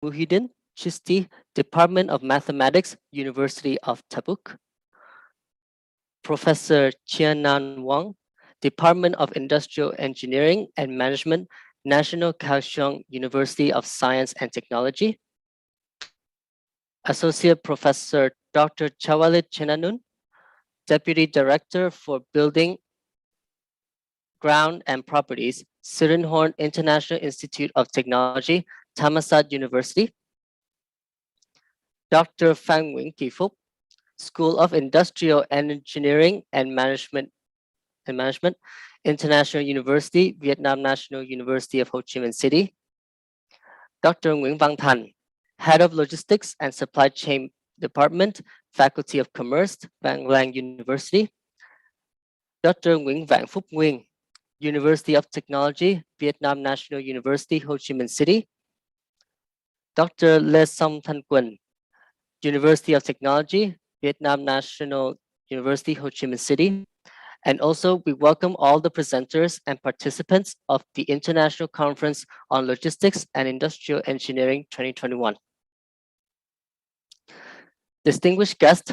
Muhyiddin Chisti, Department of Mathematics, University of Tabuk. Professor Chianan Wang, Department of Industrial Engineering and Management, National Kaohsiung University of Science and Technology. Associate Professor Dr. Chawalit Chenanun, Deputy Director for Building, Ground and Properties, Sirenhorn International Institute of Technology, Thammasat University. Dr. Phang Nguyen Kỳ Phúc, School of Industrial Engineering and Management, International University, Vietnam National University of Ho Chi Minh City. Dr. Nguyễn Văn Thành, Head of Logistics and Supply Chain Department, Faculty of Commerce, Vang Lang University. Dr. Nguyễn Vạn Phúc Nguyên, University of Technology, Vietnam National University, Ho Chi Minh City. Dr. Lê Song Thanh Quỳnh, University of Technology, Vietnam National University, Ho Chi Minh City. And also, we welcome all the presenters and participants of the International Conference on Logistics and Industrial Engineering 2021. Distinguished guests,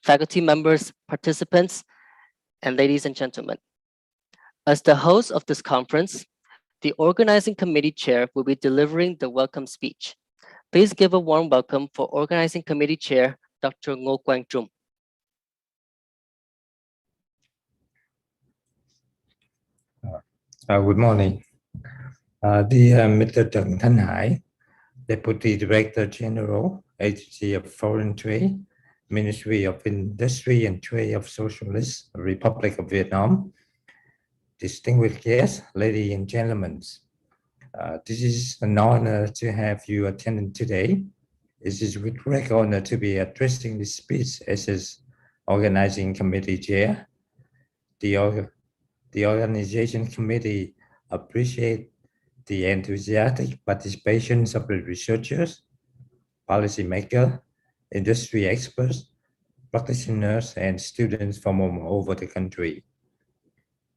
faculty members, participants, and ladies and gentlemen. As the host of this conference, the Organizing Committee Chair will be delivering the welcome speech. Please give a warm welcome for Organizing Committee Chair, Dr. Ngô Quang Trung. Good morning. Dear Mr. Trần Thanh Hải, Deputy Director General, Agency of Foreign Trade, Ministry of Industry and Trade of Socialist Republic of Vietnam, distinguished guests, ladies and gentlemen, this is an honor to have you attend today. It is with great honor to be addressing this speech as his Organizing Committee Chair. The Organization Committee appreciates the enthusiastic participation of the researchers, policymakers, industry experts, practitioners, and students from all over the country.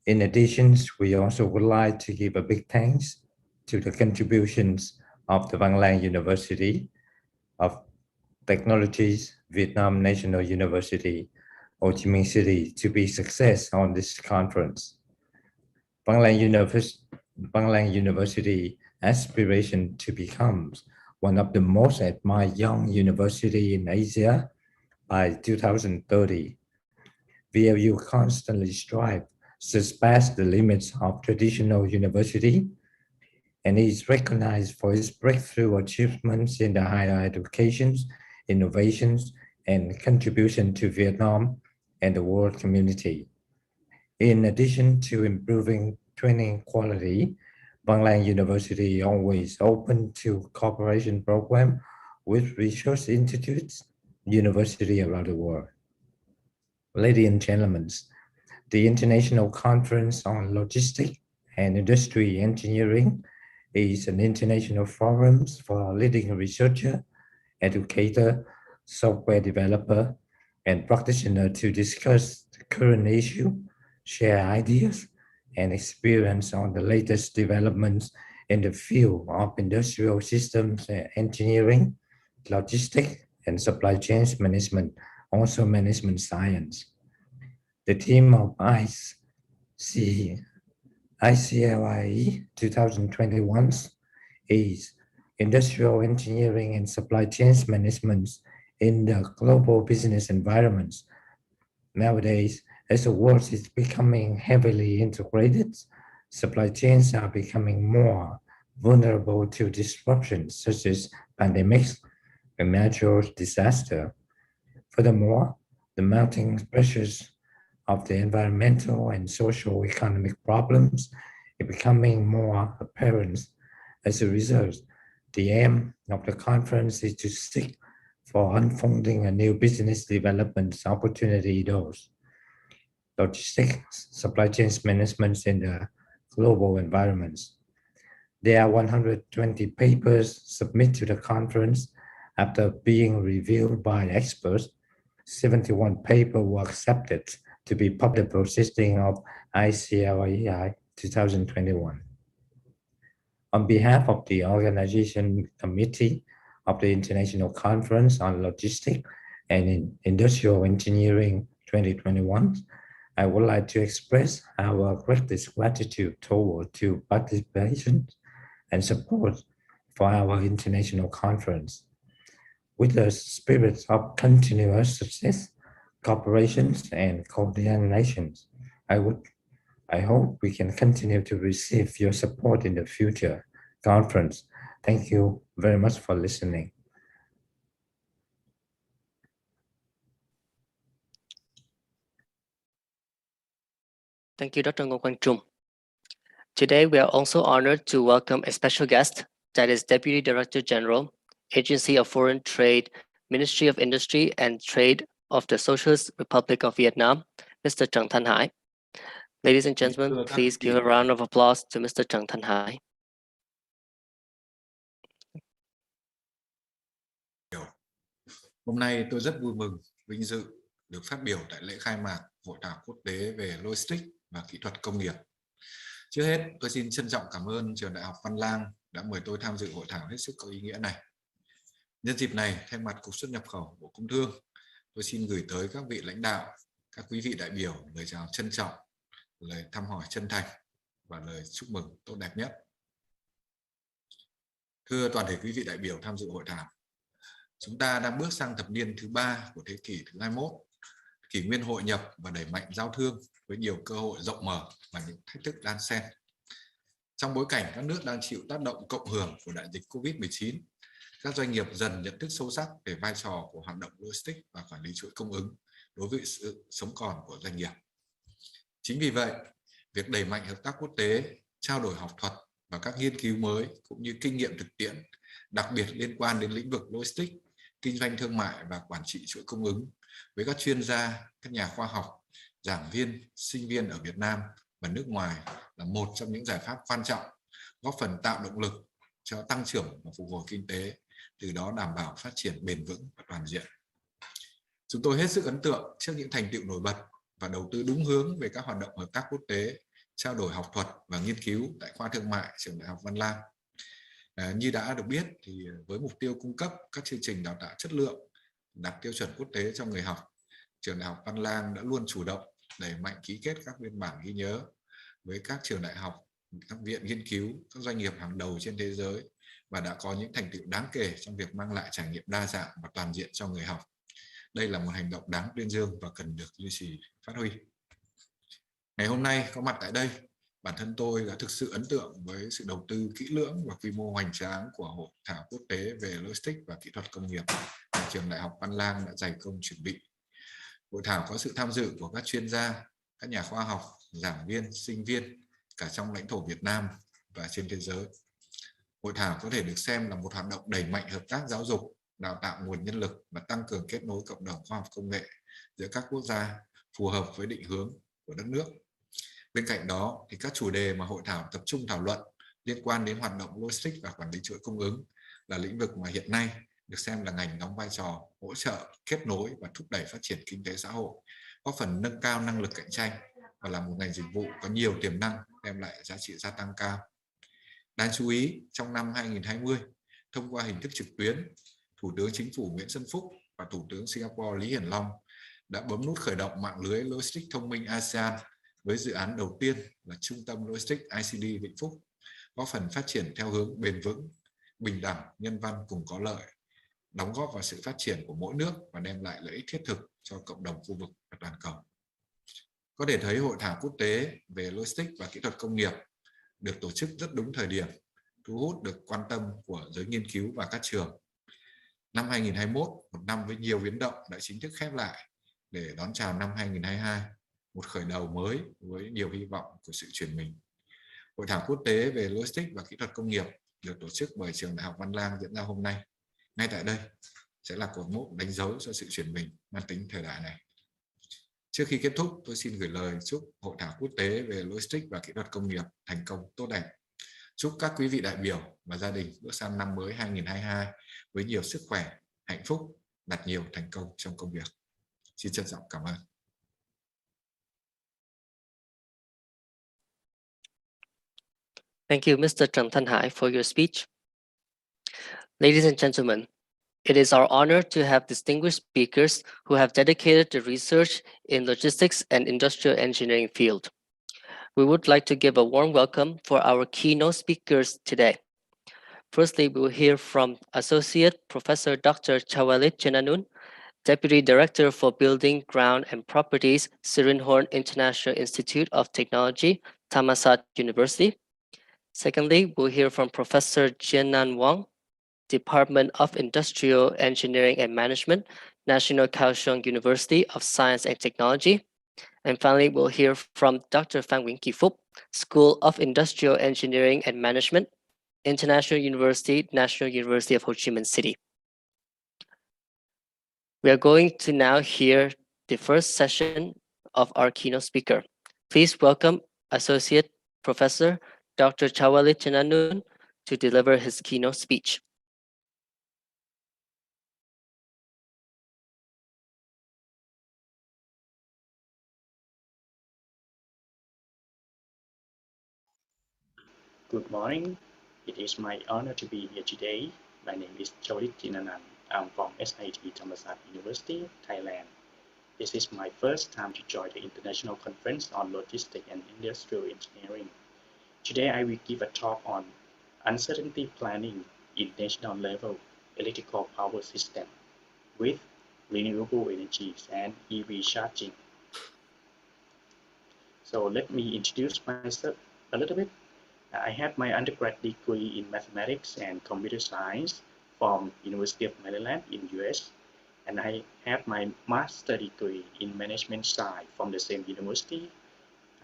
In addition, we also would like to give a big thanks to the contributions of the Vang Lang University of Technologies, Vietnam National University, Ho Chi Minh City to be success on this conference. Vang Lang University aspiration to become one of the most admired young university in Asia by 2030. VLU constantly strive to surpass the limits of traditional university and is recognized for its breakthrough achievements in the higher education, innovations, and contribution to Vietnam and the world community. In addition to improving training quality, Vang Lang University always open to cooperation program with research institutes, universities around the world. Ladies and gentlemen, the International Conference on Logistics and Industry Engineering is an international forum for leading researcher, educator, software developer, and practitioner to discuss the current issue, share ideas, and experience on the latest developments in the field of industrial systems engineering, logistics, and supply chain management, also management science. The theme of ICLIE 2021 is Industrial Engineering and Supply Chain Management in the Global Business Environments. Nowadays, as the world is becoming heavily integrated, supply chains are becoming more vulnerable to disruptions such as pandemics and natural disaster. Furthermore, the mounting pressures of the environmental and social economic problems are becoming more apparent. As a result, the aim of the conference is to seek for unfolding a new business development opportunity doors. Logistics, supply chain management in the global environments. There are 120 papers submitted to the conference after being reviewed by experts. 71 papers were accepted to be public processing of ICLIE 2021. On behalf of the organization committee, of the International Conference on Logistics and Industrial Engineering 2021, I would like to express our greatest gratitude toward to participation and support for our international conference. With the spirit of continuous success, cooperation, and coordination, I hope we can continue to receive your support in the future conference. Thank you very much for listening. Thank you, Dr. Ngô Quang Trung. Today, we are also honored to welcome a special guest, that is Deputy Director General, Agency of Foreign Trade, Ministry of Industry and Trade of the Socialist Republic of Vietnam, Mr. Trần Thanh Hải. Ladies and gentlemen, please give a round of applause to Mr. Trần Thanh Hải. Hôm nay tôi rất vui mừng, vinh dự được phát biểu tại lễ khai mạc Hội thảo quốc tế về Logistics và Kỹ thuật công nghiệp. Trước hết, tôi xin trân trọng cảm ơn Trường Đại học Văn Lang đã mời tôi tham dự hội thảo hết sức có ý nghĩa này. Nhân dịp này, thay mặt Cục Xuất nhập khẩu Bộ Công Thương, tôi xin gửi tới các vị lãnh đạo, các quý vị đại biểu lời chào trân trọng, lời thăm hỏi chân thành và lời chúc mừng tốt đẹp nhất. Thưa toàn thể quý vị đại biểu tham dự hội thảo, chúng ta đang bước sang thập niên thứ 3 của thế kỷ thứ 21, kỷ nguyên hội nhập và đẩy mạnh giao thương với nhiều cơ hội rộng mở và những thách thức đan xen. Trong bối cảnh các nước đang chịu tác động cộng hưởng của đại dịch Covid-19, các doanh nghiệp dần nhận thức sâu sắc về vai trò của hoạt động logistics và quản lý chuỗi cung ứng đối với sự sống còn của doanh nghiệp. Chính vì vậy, việc đẩy mạnh hợp tác quốc tế, trao đổi học thuật và các nghiên cứu mới cũng như kinh nghiệm thực tiễn, đặc biệt liên quan đến lĩnh vực logistics, kinh doanh thương mại và quản trị chuỗi cung ứng với các chuyên gia, các nhà khoa học, giảng viên, sinh viên ở Việt Nam và nước ngoài là một trong những giải pháp quan trọng góp phần tạo động lực cho tăng trưởng và phục hồi kinh tế, từ đó đảm bảo phát triển bền vững và toàn diện. Chúng tôi hết sức ấn tượng trước những thành tựu nổi bật và đầu tư đúng hướng về các hoạt động hợp tác quốc tế, trao đổi học thuật và nghiên cứu tại khoa thương mại Trường Đại học Văn Lang. Như đã được biết thì với mục tiêu cung cấp các chương trình đào tạo chất lượng đạt tiêu chuẩn quốc tế cho người học, Trường Đại học Văn Lang đã luôn chủ động đẩy mạnh ký kết các biên bản ghi nhớ với các trường đại học, các viện nghiên cứu, các doanh nghiệp hàng đầu trên thế giới và đã có những thành tựu đáng kể trong việc mang lại trải nghiệm đa dạng và toàn diện cho người học. Đây là một hành động đáng tuyên dương và cần được duy trì, phát huy. Ngày hôm nay có mặt tại đây, bản thân tôi đã thực sự ấn tượng với sự đầu tư kỹ lưỡng và quy mô hoành tráng của Hội thảo quốc tế về Logistics và Kỹ thuật công nghiệp mà Trường Đại học Văn Lang đã dày công chuẩn bị. Hội thảo có sự tham dự của các chuyên gia, các nhà khoa học, giảng viên, sinh viên cả trong lãnh thổ Việt Nam và trên thế giới. Hội thảo có thể được xem là một hoạt động đẩy mạnh hợp tác giáo dục, đào tạo nguồn nhân lực và tăng cường kết nối cộng đồng khoa học công nghệ giữa các quốc gia phù hợp với định hướng của đất nước. Bên cạnh đó, thì các chủ đề mà hội thảo tập trung thảo luận liên quan đến hoạt động logistics và quản lý chuỗi cung ứng là lĩnh vực mà hiện nay được xem là ngành đóng vai trò hỗ trợ, kết nối và thúc đẩy phát triển kinh tế xã hội, góp phần nâng cao năng lực cạnh tranh và là một ngành dịch vụ có nhiều tiềm năng đem lại giá trị gia tăng cao. Đáng chú ý, trong năm 2020, thông qua hình thức trực tuyến, Thủ tướng Chính phủ Nguyễn Xuân Phúc và Thủ tướng Singapore Lý Hiển Long đã bấm nút khởi động mạng lưới logistics thông minh ASEAN với dự án đầu tiên là Trung tâm Logistics ICD Vĩnh Phúc, góp phần phát triển theo hướng bền vững, bình đẳng, nhân văn cùng có lợi, đóng góp vào sự phát triển của mỗi nước và đem lại lợi ích thiết thực cho cộng đồng khu vực và toàn cầu. Có thể thấy hội thảo quốc tế về Logistics và Kỹ thuật công nghiệp được tổ chức rất đúng thời điểm, thu hút được quan tâm của giới nghiên cứu và các trường. Năm 2021, một năm với nhiều biến động đã chính thức khép lại để đón chào năm 2022, một khởi đầu mới với nhiều hy vọng của sự chuyển mình. Hội thảo quốc tế về Logistics và Kỹ thuật công nghiệp được tổ chức bởi Trường Đại học Văn Lang diễn ra hôm nay. Ngay tại đây sẽ là cột mốc đánh dấu cho sự chuyển mình mang tính thời đại này. Trước khi kết thúc, tôi xin gửi lời chúc Hội thảo quốc tế về Logistics và Kỹ thuật công nghiệp thành công tốt đẹp. Chúc các quý vị đại biểu và gia đình bước sang năm mới 2022 với nhiều sức khỏe, hạnh phúc, đạt nhiều thành công trong công việc. Xin trân trọng cảm ơn. Thank you, Mr. Trần Thanh Hải, for your speech. Ladies and gentlemen, it is our honor to have distinguished speakers who have dedicated the research in logistics and industrial engineering field. We would like to give a warm welcome for our keynote speakers today. Firstly, we will hear from Associate Professor Dr. Chawalit Chenanun, Deputy Director for Building, Ground and Properties, Sirinhorn International Institute of Technology, Thammasat University. Secondly, we'll hear from Professor Jianan Wang, Department of Industrial Engineering and Management, National Kaohsiung University of Science and Technology. And finally, we'll hear from Dr. Phan Nguyen Kỳ Phúc, School of Industrial Engineering and Management, International University, National University of Ho Chi Minh City. We are going to now hear the first session of our keynote speaker. Please welcome Associate Professor Dr. Chawalit Chenanun to deliver his keynote speech. Good morning. It is my honor to be here today. My name is Chawalit Jinanan. I'm from SIT Thammasat University, Thailand. This is my first time to join the International Conference on Logistics and Industrial Engineering. Today I will give a talk on uncertainty planning in national level electrical power system with renewable energies and EV charging. So let me introduce myself a little bit. I have my undergrad degree in mathematics and computer science from University of Maryland in US, and I have my master degree in management science from the same university.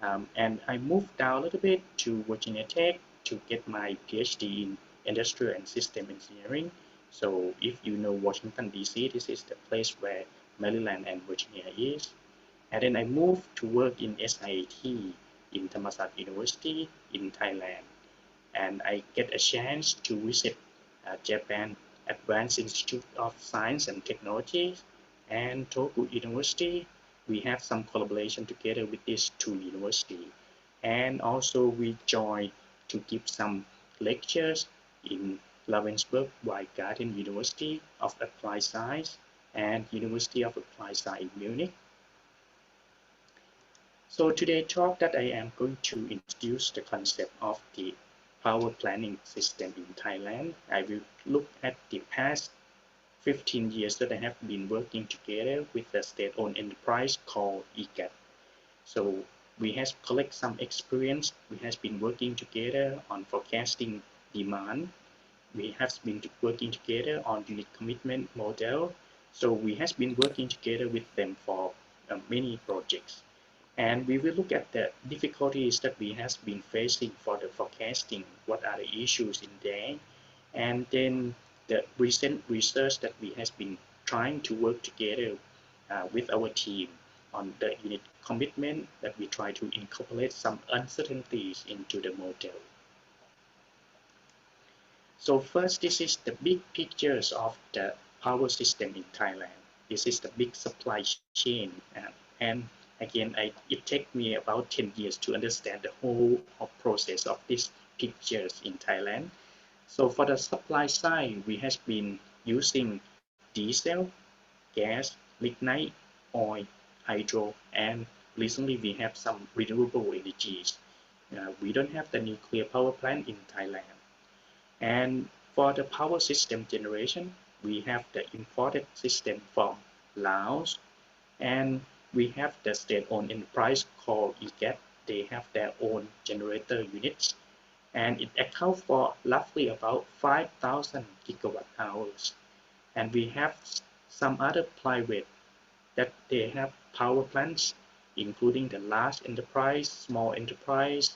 And I moved down a little bit to Virginia Tech to get my PhD in industrial and system engineering. So if you know Washington DC, this is the place where Maryland and Virginia is. And then I moved to work in SIT in Thammasat University in Thailand. And I get a chance to visit Japan Advanced Institute of Science and Technology and Tohoku University. We have some collaboration together with these two universities. And also we join to give some lectures in Ravensburg Weingarten University of Applied Science and University of Applied Science in Munich. So today's talk that I am going to introduce the concept of the power planning system in Thailand. I will look at the past 15 years that I have been working together with a state-owned enterprise called EGAT. So we have collected some experience. We have been working together on forecasting demand. We have been working together on unit commitment model. So we have been working together with them for many projects. And we will look at the difficulties that we have been facing for the forecasting, what are the issues in there, and then the recent research that we have been trying to work together with our team on the unit commitment that we try to incorporate some uncertainties into the model. So first, this is the big pictures of the power system in Thailand. This is the big supply chain, and again, it took me about 10 years to understand the whole process of these pictures in Thailand. So for the supply side, we have been using diesel, gas, lignite, oil, hydro, and recently we have some renewable energies. We don't have the nuclear power plant in Thailand. And for the power system generation, we have the imported system from Laos, and we have the state-owned enterprise called EGAT. They have their own generator units, and it accounts for roughly about 5,000 gigawatt hours. And we have some other private that they have power plants, including the large enterprise, small enterprise.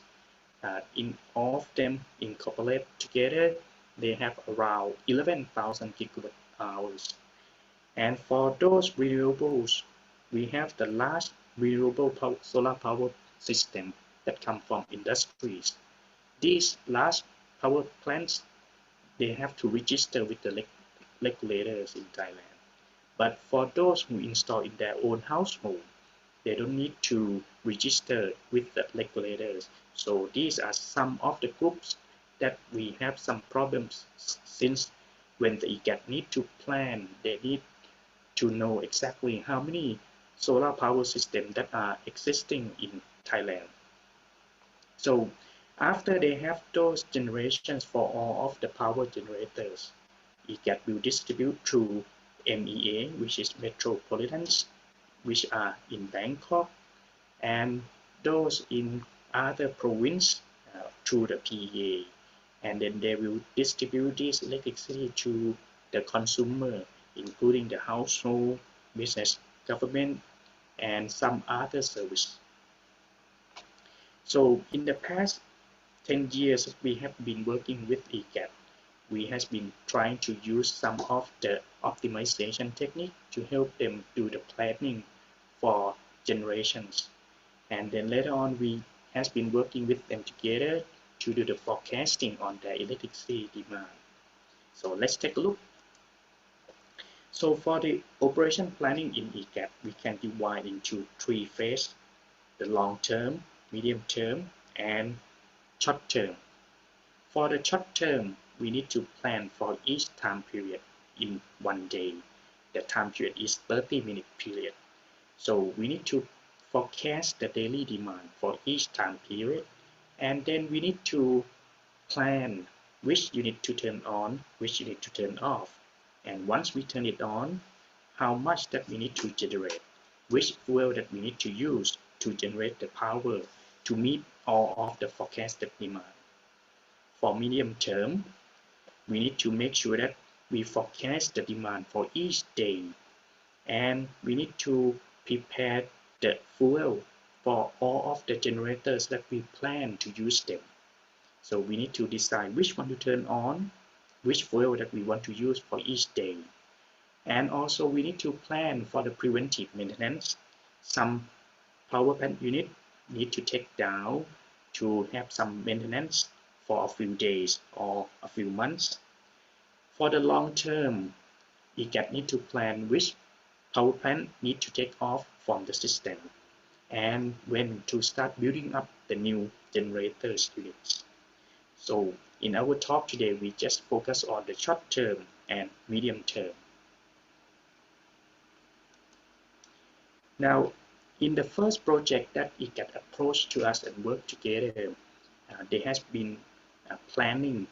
In all of them incorporate together, they have around 11,000 gigawatt hours. And for those renewables, we have the large renewable solar power system that come from industries. These large power plants, they have to register with the regulators in Thailand. But for those who install in their own household, they don't need to register with the regulators. So these are some of the groups that we have some problems since when the EGAT need to plan, they need to know exactly how many solar power systems that are existing in Thailand. So after they have those generations for all of the power generators, EGAT will distribute through MEA, which is metropolitans, which are in Bangkok, and those in other province through the PEA. And then they will distribute this electricity to the consumer, including the household, business, government, and some other service. So in the past 10 years, we have been working with EGAT. We have been trying to use some of the optimization technique to help them do the planning for generations. And then later on, we have been working with them together to do the forecasting on their electricity demand. So let's take a look. So for the operation planning in EGAT, we can divide into 3 phases: the long term, medium term, and short term. For the short term, we need to plan for each time period in 1 day. The time period is 30-minute period. So we need to forecast the daily demand for each time period, and then we need to plan which unit to turn on, which unit to turn off. And once we turn it on, how much that we need to generate, which fuel that we need to use to generate the power to meet all of the forecasted demand. For medium term, we need to make sure that we forecast the demand for each day, and we need to prepare the fuel for all of the generators that we plan to use them. So we need to decide which one to turn on, which fuel that we want to use for each day. And also we need to plan for the preventive maintenance. Some power plant unit need to take down to have some maintenance for a few days or a few months. For the long term, EGAT need to plan which power plant need to take off from the system and when to start building up the new generators units. So in our talk today, we just focus on the short term and medium term. Now, in the first project that EGAT approached to us and worked together, they has been planning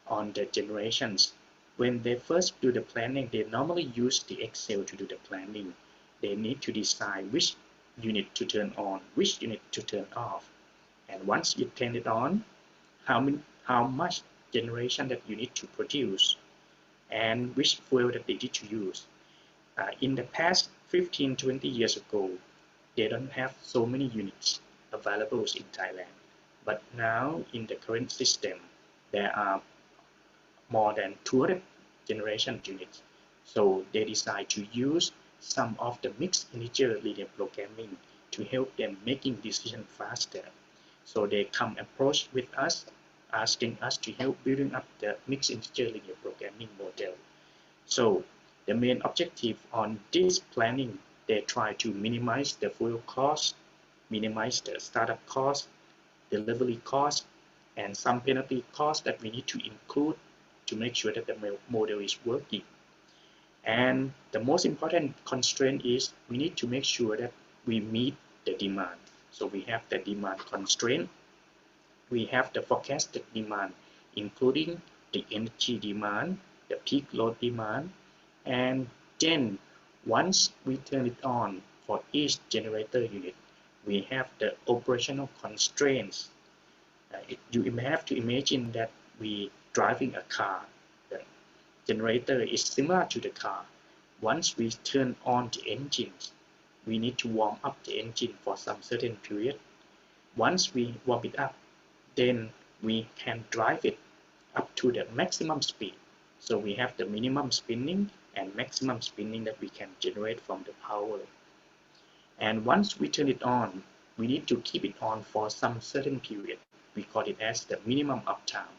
on the generations. When they first do the planning, they normally use the Excel to do the planning. They need to decide which unit to turn on, which unit to turn off. And once you turn it on, how much generation that you need to produce, and which fuel that they need to use. In the past 15-20 years ago, they don't have so many units available in Thailand. But now in the current system, there are more than 200 generation units. So they decide to use some of the mixed integer linear programming to help them making decision faster. So they come approach with us, asking us to help building up the mixed integer linear programming model. So the main objective on this planning, they try to minimize the fuel cost, minimize the startup cost, delivery cost, and some penalty cost that we need to include to make sure that the model is working. And the most important constraint is we need to make sure that we meet the demand. So we have the demand constraint, we have the forecasted demand, including the energy demand, the peak load demand, and then once we turn it on for each generator unit, we have the operational constraints. You have to imagine that we driving a car. The generator is similar to the car. Once we turn on the engines, we need to warm up the engine for some certain period. Once we warm it up, then we can drive it up to the maximum speed. So we have the minimum spinning and maximum spinning that we can generate from the power. And once we turn it on, we need to keep it on for some certain period. We call it as the minimum uptime.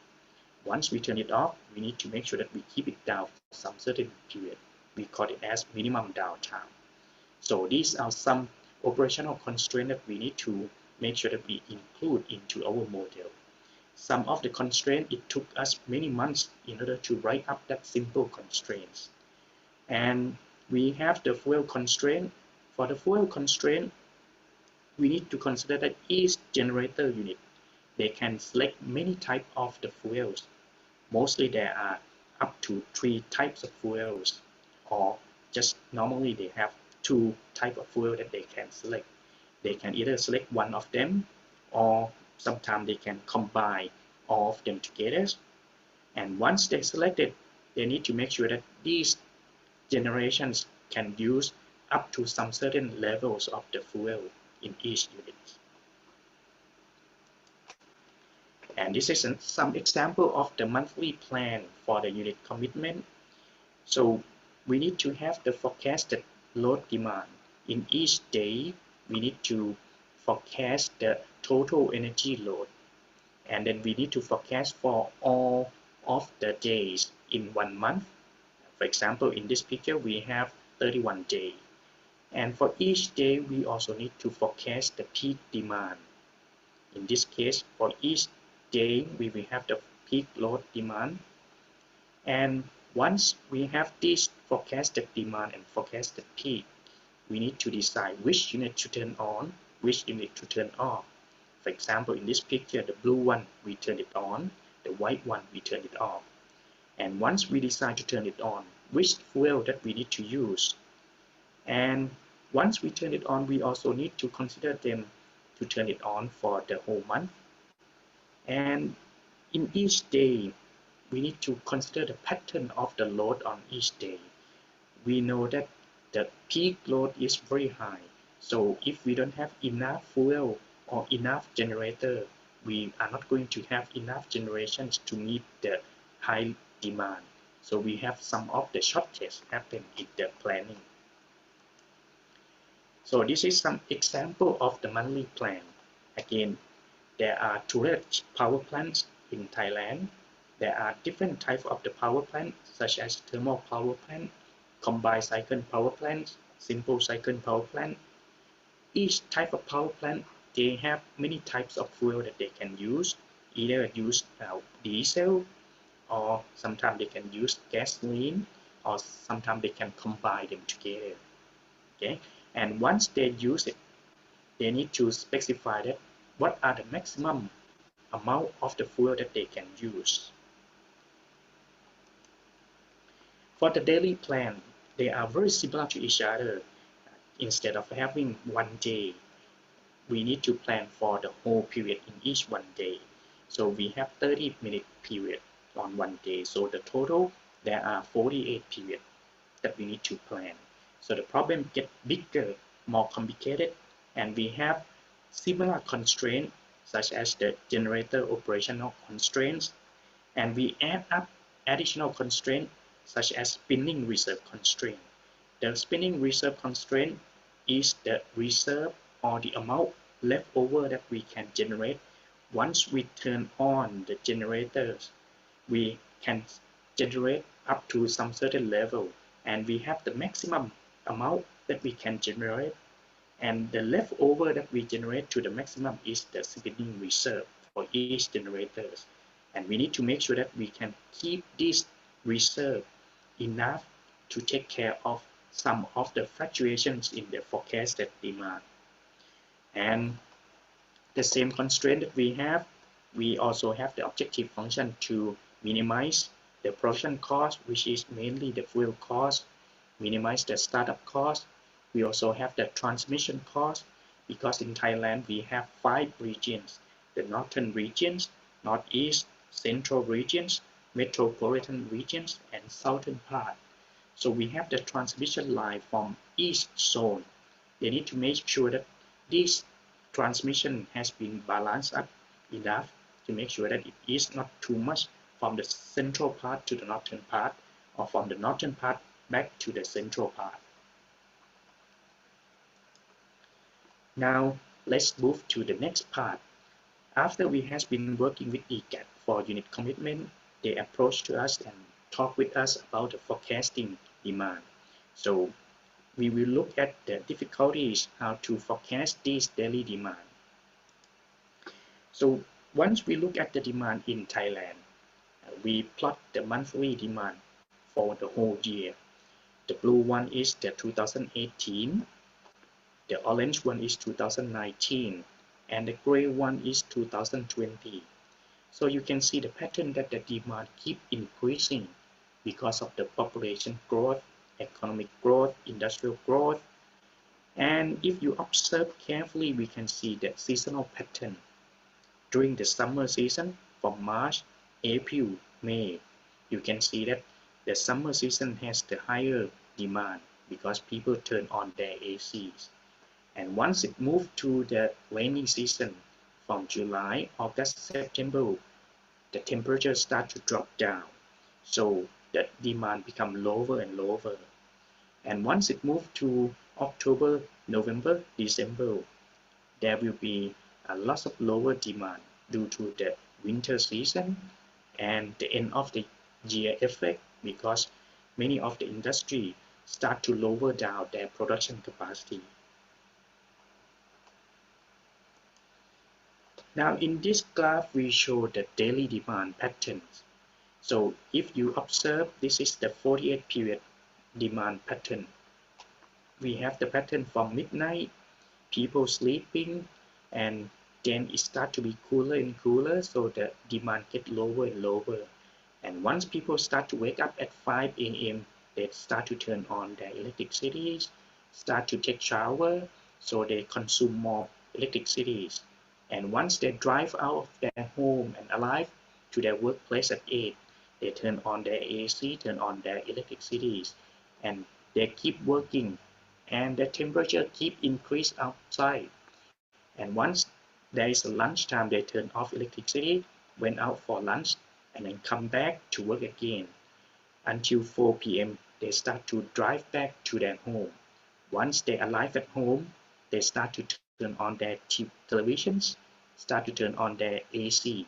Once we turn it off, we need to make sure that we keep it down for some certain period. We call it as minimum downtime. So these are some operational constraints that we need to make sure that we include into our model. some of the constraints, it took us many months in order to write up that simple constraints. And we have the fuel constraint. For the fuel constraint, we need to consider that each generator unit, they can select many types of the fuels. Mostly there are up to 3 types of fuels, or just normally they have 2 types of fuel that they can select. They can either select one of them, or sometimes they can combine all of them together. And once they select it, they need to make sure that these generations can use up to some certain levels of the fuel in each unit. And this is some example of the monthly plan for the unit commitment. So we need to have the forecasted load demand. In each day, we need to forecast the total energy load. And then we need to forecast for all of the days in 1 month. For example, in this picture, we have 31 days. And for each day, we also need to forecast the peak demand. In this case, for each day, we will have the peak load demand. And once we have this forecasted demand and forecasted peak, we need to decide which unit to turn on, which unit to turn off. For example, in this picture, the blue one, we turn it on, the white one, we turn it off. And once we decide to turn it on, which fuel that we need to use. And once we turn it on, we also need to consider them to turn it on for the whole month. And in each day, we need to consider the pattern of the load on each day. We know that the peak load is very high. So if we don't have enough fuel or enough generator, we are not going to have enough generations to meet the high demand. So we have some of the shortage happen in the planning. So this is some example of the monthly plan. Again, there are turret power plants in Thailand. There are different types of the power plant, such as thermal power plant, combined cycle power plant, simple cycle power plant. Each type of power plant, they have many types of fuel that they can use. Either use diesel, or sometimes they can use gasoline, or sometimes they can combine them together. Okay, and once they use it, they need to specify that what are the maximum amount of the fuel that they can use. For the daily plan, they are very similar to each other. Instead of having 1 day, we need to plan for the whole period in each 1 day. So we have 30-minute period on 1 day. So the total, there are 48 periods that we need to plan. So the problem gets bigger, more complicated, and we have similar constraints such as the generator operational constraints, and we add up additional constraints such as spinning reserve constraint. The spinning reserve constraint is the reserve or the amount left over that we can generate. Once we turn on the generators, we can generate up to some certain level, and we have the maximum amount that we can generate, and the leftover that we generate to the maximum is the spinning reserve for each generators. And we need to make sure that we can keep this reserve enough to take care of some of the fluctuations in the forecasted demand. And the same constraint that we also have the objective function to minimize the production cost, which is mainly the fuel cost, minimize the startup cost. We also have the transmission cost, because in Thailand we have 5 regions: the northern regions, northeast, central regions, metropolitan regions, and southern part. So we have the transmission line from each zone. They need to make sure that this transmission has been balanced up enough to make sure that it is not too much from the central part to the northern part, or from the northern part back to the central part. Now let's move to the next part. After we have been working with EGAT for unit commitment, they approach to us and talk with us about the forecasting demand. So we will look at the difficulties how to forecast this daily demand. So Once we look at the demand in Thailand, we plot the monthly demand for the whole year. The blue one is the 2018, the orange one is 2019, and the gray one is 2020. So you can see the pattern that the demand keep increasing because of the population growth, economic growth, industrial growth. And if you observe carefully, we can see the seasonal pattern. During the summer season, from March, April, May, you can see that the summer season has the higher demand because people turn on their ACs. And once it moved to the rainy season, from July, August, September, the temperature start to drop down. So the demand become lower and lower. And once it moved to October, November, December, there will be a lot of lower demand due to the winter season and the end of the year effect, because many of the industry start to lower down their production capacity. Now in this graph, we show the daily demand patterns. So if you observe, this is the 48 period demand pattern. We have the pattern from midnight, people sleeping, and then it starts to be cooler and cooler, so the demand get lower and lower. And once people start to wake up at 5 a.m., they start to turn on their electricity, start to take shower, so they consume more electricity. And once they drive out of their home and arrive to their workplace at 8, they turn on their AC, turn on their electricity, and they keep working, and the temperature keep increase outside. And once there is a lunchtime, they turn off electricity, went out for lunch, and then come back to work again. Until 4 p.m., they start to drive back to their home. Once they arrive at home, they start to turn on their televisions, start to turn on their AC.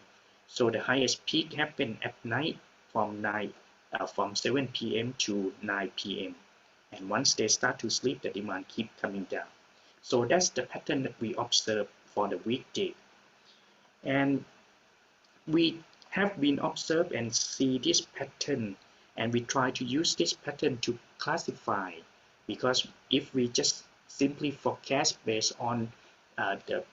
So the highest peak happen at night from 7 p.m. to 9 p.m. And once they start to sleep, the demand keep coming down. So that's the pattern that we observe for the weekday. And we have been observed and see this pattern, and we try to use this pattern to classify, because if we just simply forecast based on the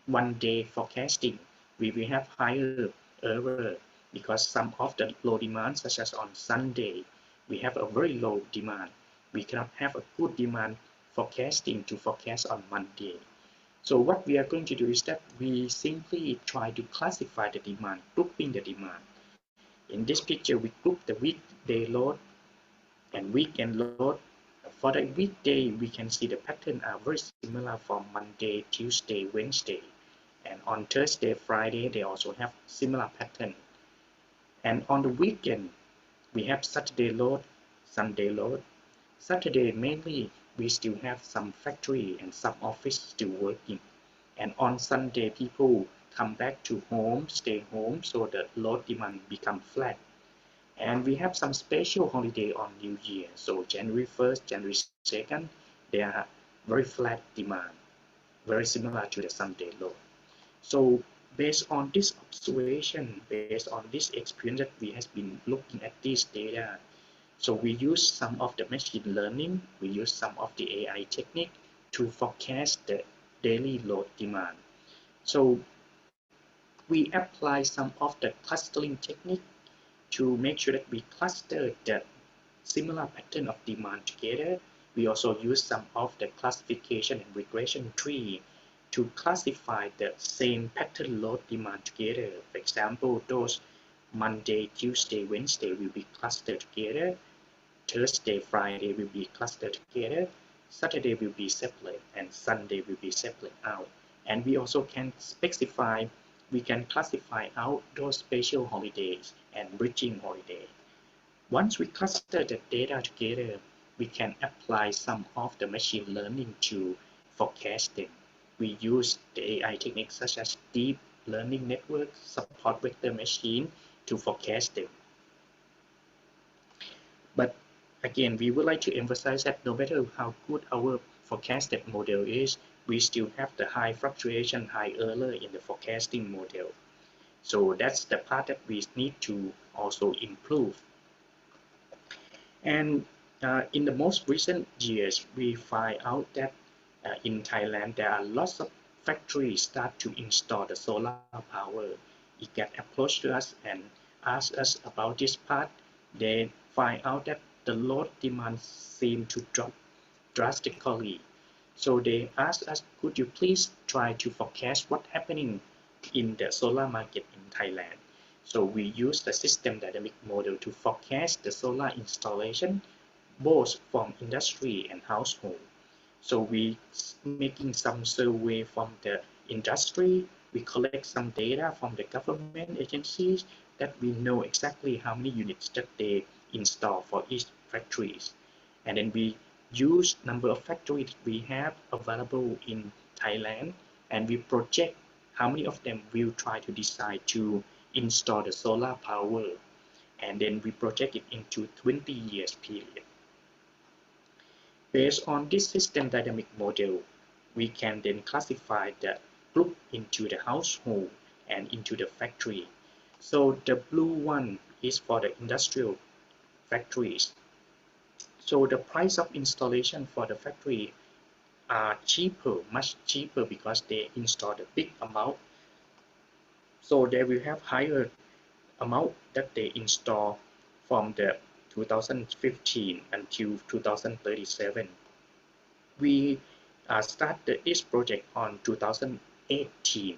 one-day forecasting, we will have higher error, because some of the low demand, such as on Sunday, we have a very low demand. We cannot have a good demand forecasting to forecast on Monday. So what we are going to do is that we simply try to classify the demand, grouping the demand. In this picture, we group the weekday load and weekend load. For the weekday, we can see the pattern are very similar from Monday, Tuesday, Wednesday. And on Thursday, Friday, they also have similar pattern. And on the weekend, we have Saturday load, Sunday load. Saturday, mainly, we still have some factory and some office still working. And on Sunday, people come back to home, stay home, so the load demand become flat. And we have some special holiday on New Year. So January 1st, January 2nd, they are very flat demand, very similar to the Sunday load. So based on this observation, based on this experience that we have been looking at this data, so we use some of the machine learning, we use some of the AI technique to forecast the daily load demand. So we apply some of the clustering technique to make sure that we cluster the similar pattern of demand together. We also use some of the classification and regression tree to classify the same pattern load demand together. For example, those Monday, Tuesday, Wednesday will be clustered together. Thursday, Friday will be clustered together. Saturday will be separate, and Sunday will be separate out. And we also can specify, we can classify out those special holidays and bridging holiday. Once we cluster the data together, we can apply some of the machine learning to forecast them. We use the AI techniques such as deep learning network, support vector machine to forecast them. But again, we would like to emphasize that no matter how good our forecasted model is, we still have the high fluctuation, high error in the forecasting model. So that's the part that we need to also improve. And in the most recent years, we find out that in Thailand, there are lots of factories start to install the solar power. It get approached to us and ask us about this part. They find out that the load demand seem to drop drastically. So they asked us, could you please try to forecast what's happening in the solar market in Thailand? So we use the system dynamic model to forecast the solar installation both from industry and household. So we making some survey from the industry, we collect some data from the government agencies that we know exactly how many units that they install for each factories. And then we use number of factories we have available in Thailand, and we project how many of them will try to decide to install the solar power. And then we project it into 20 years period. Based on this system dynamic model, we can then classify the group into the household and into the factory. So the blue one is for the industrial factories. So the price of installation for the factory are cheaper, much cheaper, because they install a big amount. So they will have higher amount that they install from the 2015 until 2037. We started this project on 2018,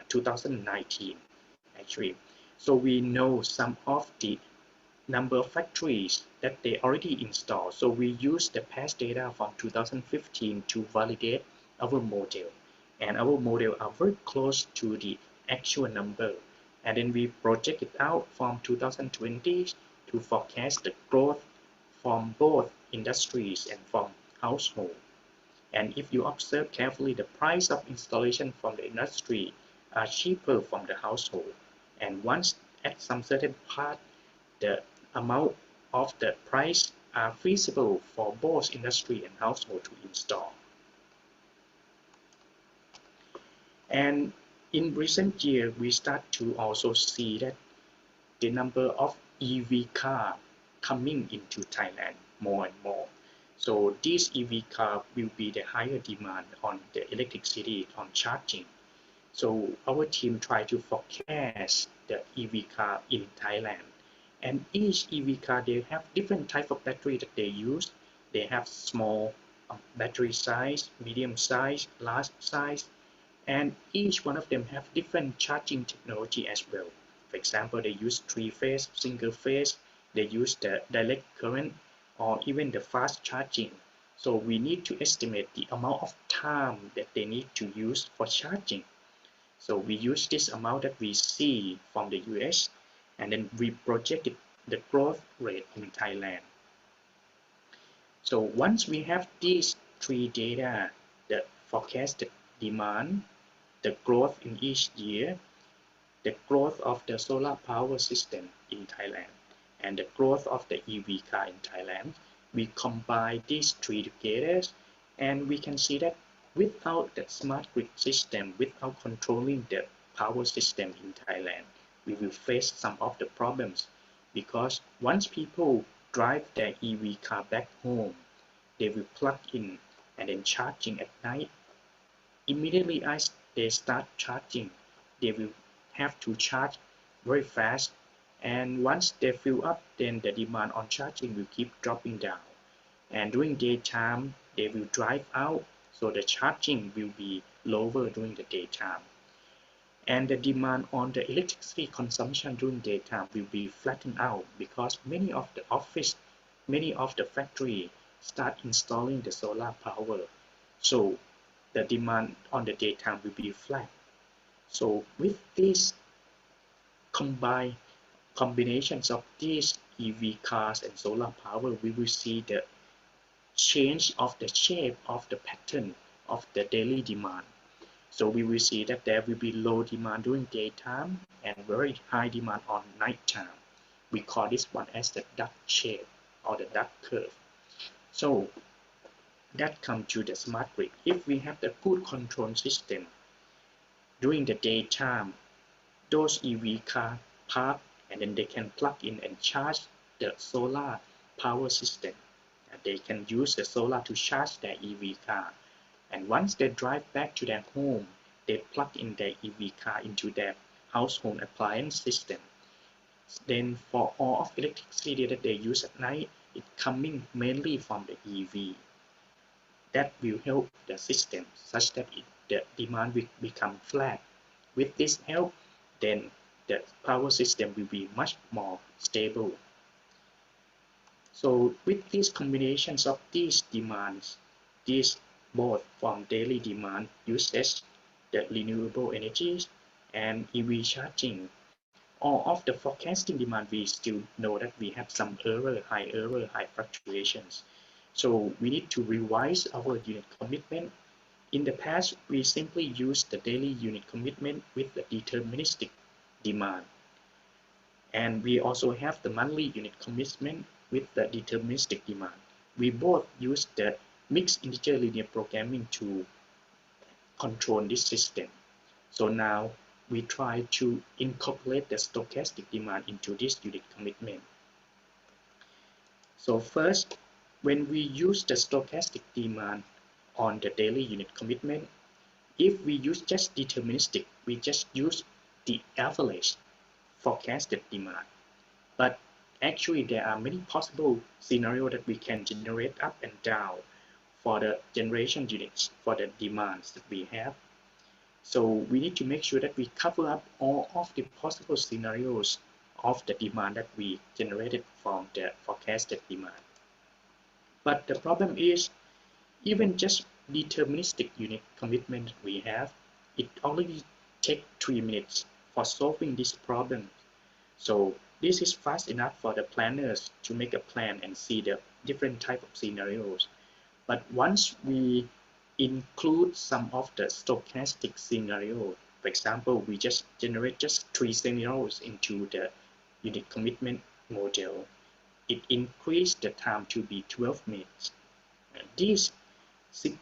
2019 actually. So we know some of the number of factories that they already installed. So we use the past data from 2015 to validate our model. And our model are very close to the actual number. And then we project it out from 2020 to forecast the growth from both industries and from household. And if you observe carefully, the price of installation from the industry are cheaper from the household. And once at some certain part, the amount of the price are feasible for both industry and household to install. And in recent years, we start to also see that the number of EV car coming into Thailand more and more. So this EV car will be the higher demand on the electricity, on charging. So our team try to forecast the EV car in Thailand. And each EV car, they have different type of battery that they use. They have small battery size, medium size, large size, and each one of them have different charging technology as well. For example, they use three-phase, single-phase, they use the direct current, or even the fast charging. So we need to estimate the amount of time that they need to use for charging. So we use this amount that we see from the US, and then we projected the growth rate in Thailand. So once we have these three data, the forecasted demand, the growth in each year, the growth of the solar power system in Thailand, and the growth of the EV car in Thailand, we combine these three together, and we can see that without the smart grid system, without controlling the power system in Thailand, we will face some of the problems, because once people drive their EV car back home, they will plug in and then charging at night. Immediately as they start charging, they will have to charge very fast, and once they fill up, then the demand on charging will keep dropping down. And during daytime, they will drive out, so the charging will be lower during the daytime. And the demand on the electricity consumption during daytime will be flattened out, because many of the office, many of the factory start installing the solar power. So the demand on the daytime will be flat. So with this combinations of these EV cars and solar power, we will see the change of the shape of the pattern of the daily demand. So we will see that there will be low demand during daytime and very high demand on nighttime. We call this one as the duck shape or the duck curve. So that comes to the smart grid. If we have the good control system during the daytime, those EV car park, and then they can plug in and charge the solar power system. And they can use the solar to charge their EV car. And once they drive back to their home, they plug in their EV car into their household appliance system. Then for all of electricity that they use at night, it's coming mainly from the EV. That will help the system such that the demand will become flat. With this help, then the power system will be much more stable. So with these combinations of these demands, these both from daily demand usage, the renewable energies, and EV charging, all of the forecasting demand, we still know that we have some high fluctuations. So we need to revise our unit commitment. In the past, we simply used the daily unit commitment with the deterministic demand. And we also have the monthly unit commitment with the deterministic demand. We both use the mixed integer linear programming to control this system. So now we try to incorporate the stochastic demand into this unit commitment. So first, when we use the stochastic demand on the daily unit commitment, if we use just deterministic, we just use the average forecasted demand. But actually, there are many possible scenarios that we can generate up and down for the generation units, for the demands that we have. So we need to make sure that we cover up all of the possible scenarios of the demand that we generated from the forecasted demand. But the problem is, even just deterministic unit commitment that we have, it only takes 3 minutes for solving this problem. So this is fast enough for the planners to make a plan and see the different type of scenarios. But once we include some of the stochastic scenario, for example, we just generate just 3 scenarios into the unit commitment model, it increased the time to be 12 minutes. And these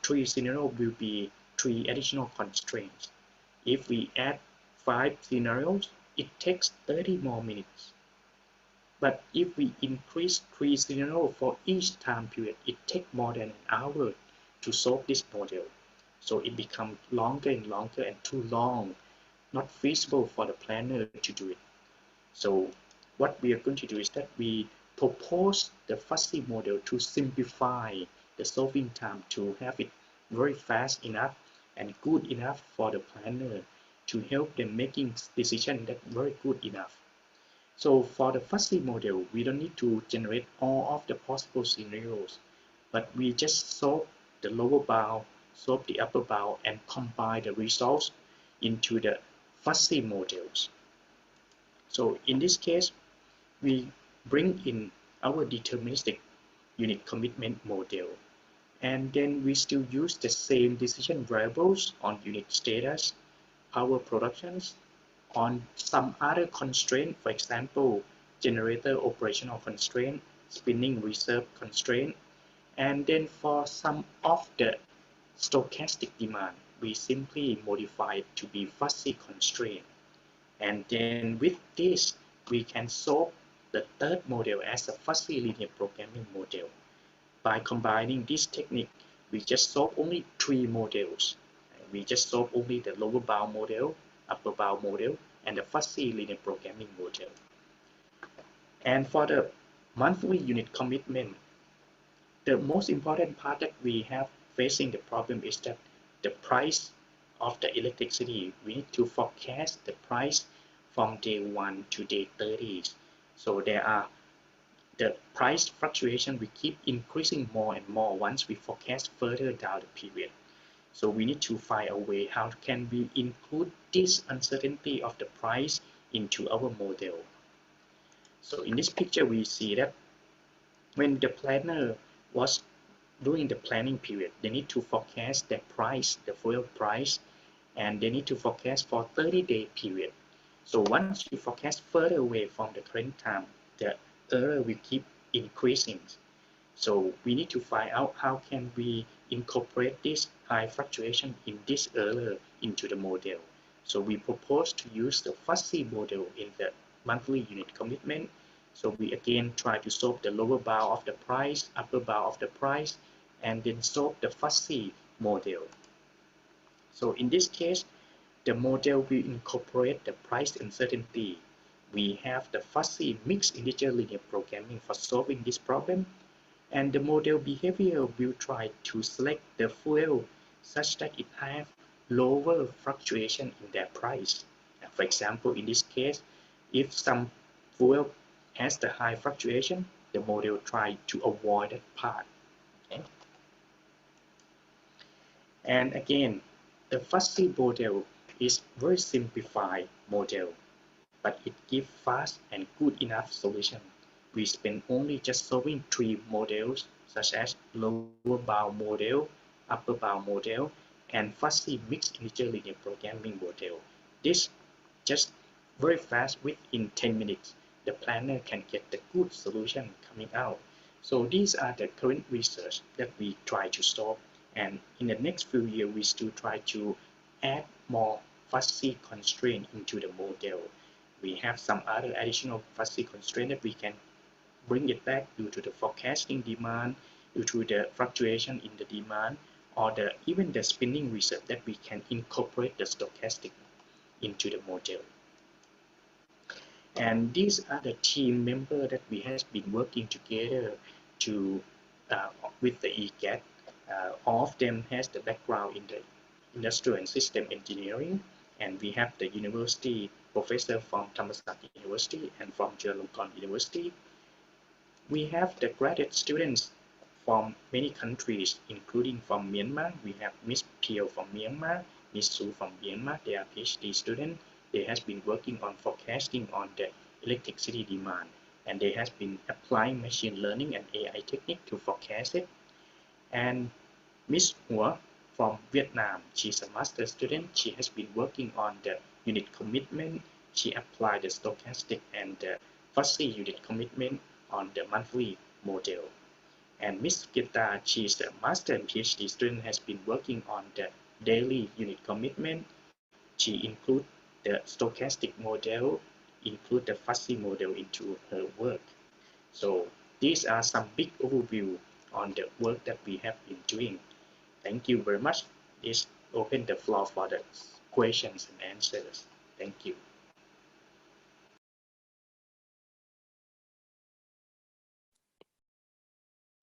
3 scenarios will be 3 additional constraints. If we add 5 scenarios, it takes 30 more minutes. But if we increase 3 scenarios for each time period, it takes more than an hour to solve this model. So it becomes longer and longer and too long, not feasible for the planner to do it. So what we are going to do is that we propose the fuzzy model to simplify the solving time to have it very fast enough and good enough for the planner to help them making decision that very good enough. So for the fuzzy model, we don't need to generate all of the possible scenarios, but we just solve the lower bound, solve the upper bound, and combine the results into the fuzzy models. So in this case, we bring in our deterministic unit commitment model, and then we still use the same decision variables on unit status, power productions, on some other constraint, for example, generator operational constraint, spinning reserve constraint, and then for some of the stochastic demand, we simply modify it to be fuzzy constraint. And then with this, we can solve the third model as a fuzzy linear programming model. By combining this technique, we just solve only 3 models. We just solve only the lower bound model, upper bound model, and the fuzzy linear programming model. And for the monthly unit commitment, the most important part that we have facing the problem is that the price of the electricity, we need to forecast the price from day 1 to day 30. So there are the price fluctuation will keep increasing more and more once we forecast further down the period. So we need to find a way how can we include this uncertainty of the price into our model. So in this picture, we see that when the planner was during the planning period, they need to forecast the price, the fuel price, and they need to forecast for 30-day period. So once you forecast further away from the current time, the error will keep increasing. So we need to find out how can we incorporate this high fluctuation in this error into the model. So we propose to use the fuzzy model in the monthly unit commitment. So we again try to solve the lower bound of the price, upper bound of the price, and then solve the fuzzy model. So in this case, the model will incorporate the price uncertainty. We have the fuzzy mixed integer linear programming for solving this problem, and the model behavior will try to select the fuel such that it has lower fluctuation in their price. For example, in this case, if some fuel has the high fluctuation, the model try to avoid that part. Okay? And again, the fuzzy model is very simplified model, but it gives fast and good enough solution. We spend only just solving 3 models such as lower bound model, upper bound model, and fuzzy mixed integer linear programming model. This just very fast within 10 minutes. The planner can get the good solution coming out. So these are the current research that we try to solve, and in the next few years we still try to add more fuzzy constraint into the model. We have some other additional fuzzy constraint that we can bring it back due to the forecasting demand, due to the fluctuation in the demand, or even the spinning reserve that we can incorporate the stochastic into the model. And these are the team members that we have been working together to with the EGAT. All of them has the background in the industrial and system engineering, and we have the university professor from Thammasat University and from Chulalongkorn University. We have the graduate students from many countries, including from Myanmar. We have Miss Pio from Myanmar, Miss Su from Myanmar. They are PhD students. They have been working on forecasting on the electricity demand, and they have been applying machine learning and AI technique to forecast it. And Miss Hua from Vietnam, she's a master student. She has been working on the unit commitment. She applied the stochastic and the fuzzy unit commitment on the monthly model. And Miss Gita, she's a master and PhD student, has been working on the daily unit commitment. She includes the stochastic model, include the fuzzy model into her work. So these are some big overview on the work that we have been doing. Thank you very much. This open the floor for the questions and answers. Thank you.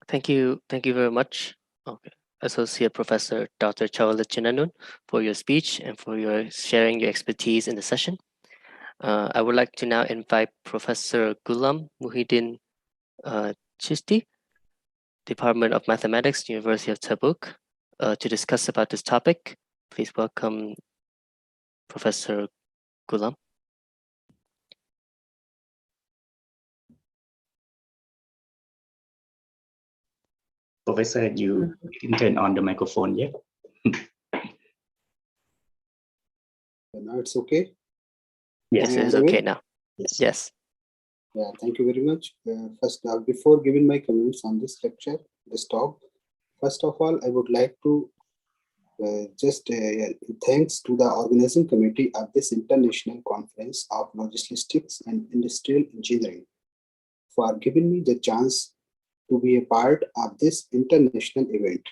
Thank you very much, Associate Professor Dr. Chawla Chinanun, for your speech and for your sharing your expertise in the session. I would like to now invite Professor Gulam Muhyiddin Chisti, Department of Mathematics, University of Tabuk, to discuss about this topic. Please welcome Professor Gulam. Professor, you didn't turn on the microphone yet. Now it's okay? Yes, it is okay now. Yes. Yeah, thank you very much. First, before giving my comments on this lecture, this talk, first of all, I would like to thanks to the organizing committee of this international conference of logistics and industrial engineering for giving me the chance to be a part of this international event.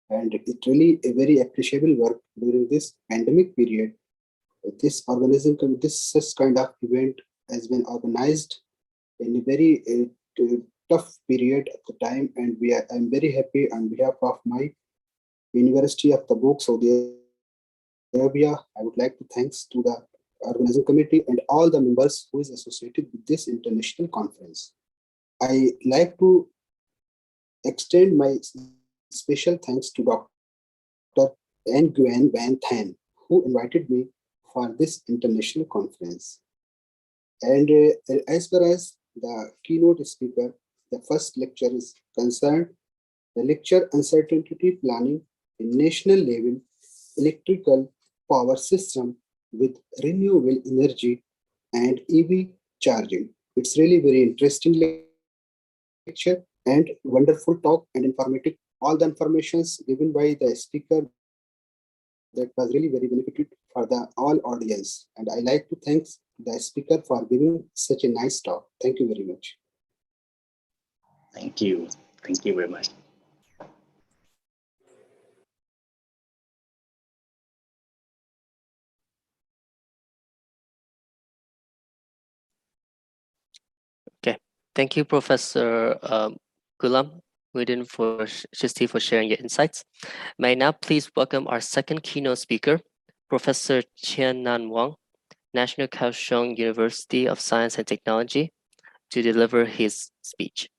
And it really a very appreciable work during this pandemic period. This organizing committee, this kind of event has been organized in a very tough period at the time, and I'm very happy on behalf of my University of Tabuk, Saudi Arabia. I would like to thanks to the organizing committee and all the members who is associated with this international conference. I like to extend my special thanks to Dr. Nguyen Van Than, who invited me for this international conference. And as far as the keynote speaker, the first lecture is concerned, the lecture Uncertainty Planning in National Level Electrical Power System with Renewable Energy and EV Charging. It's really very interesting lecture and wonderful talk and informative. All the informations given by the speaker that was really very beneficial for the all audience. And I like to thank the speaker for giving such a nice talk. Thank you very much. Thank you. Thank you very much. Okay, thank you, Professor Gulam Muhyiddin Chisti for sharing your insights. May I now please welcome our second keynote speaker, Professor Chien Nan Wang, National Kaohsiung University of Science and Technology, to deliver his speech.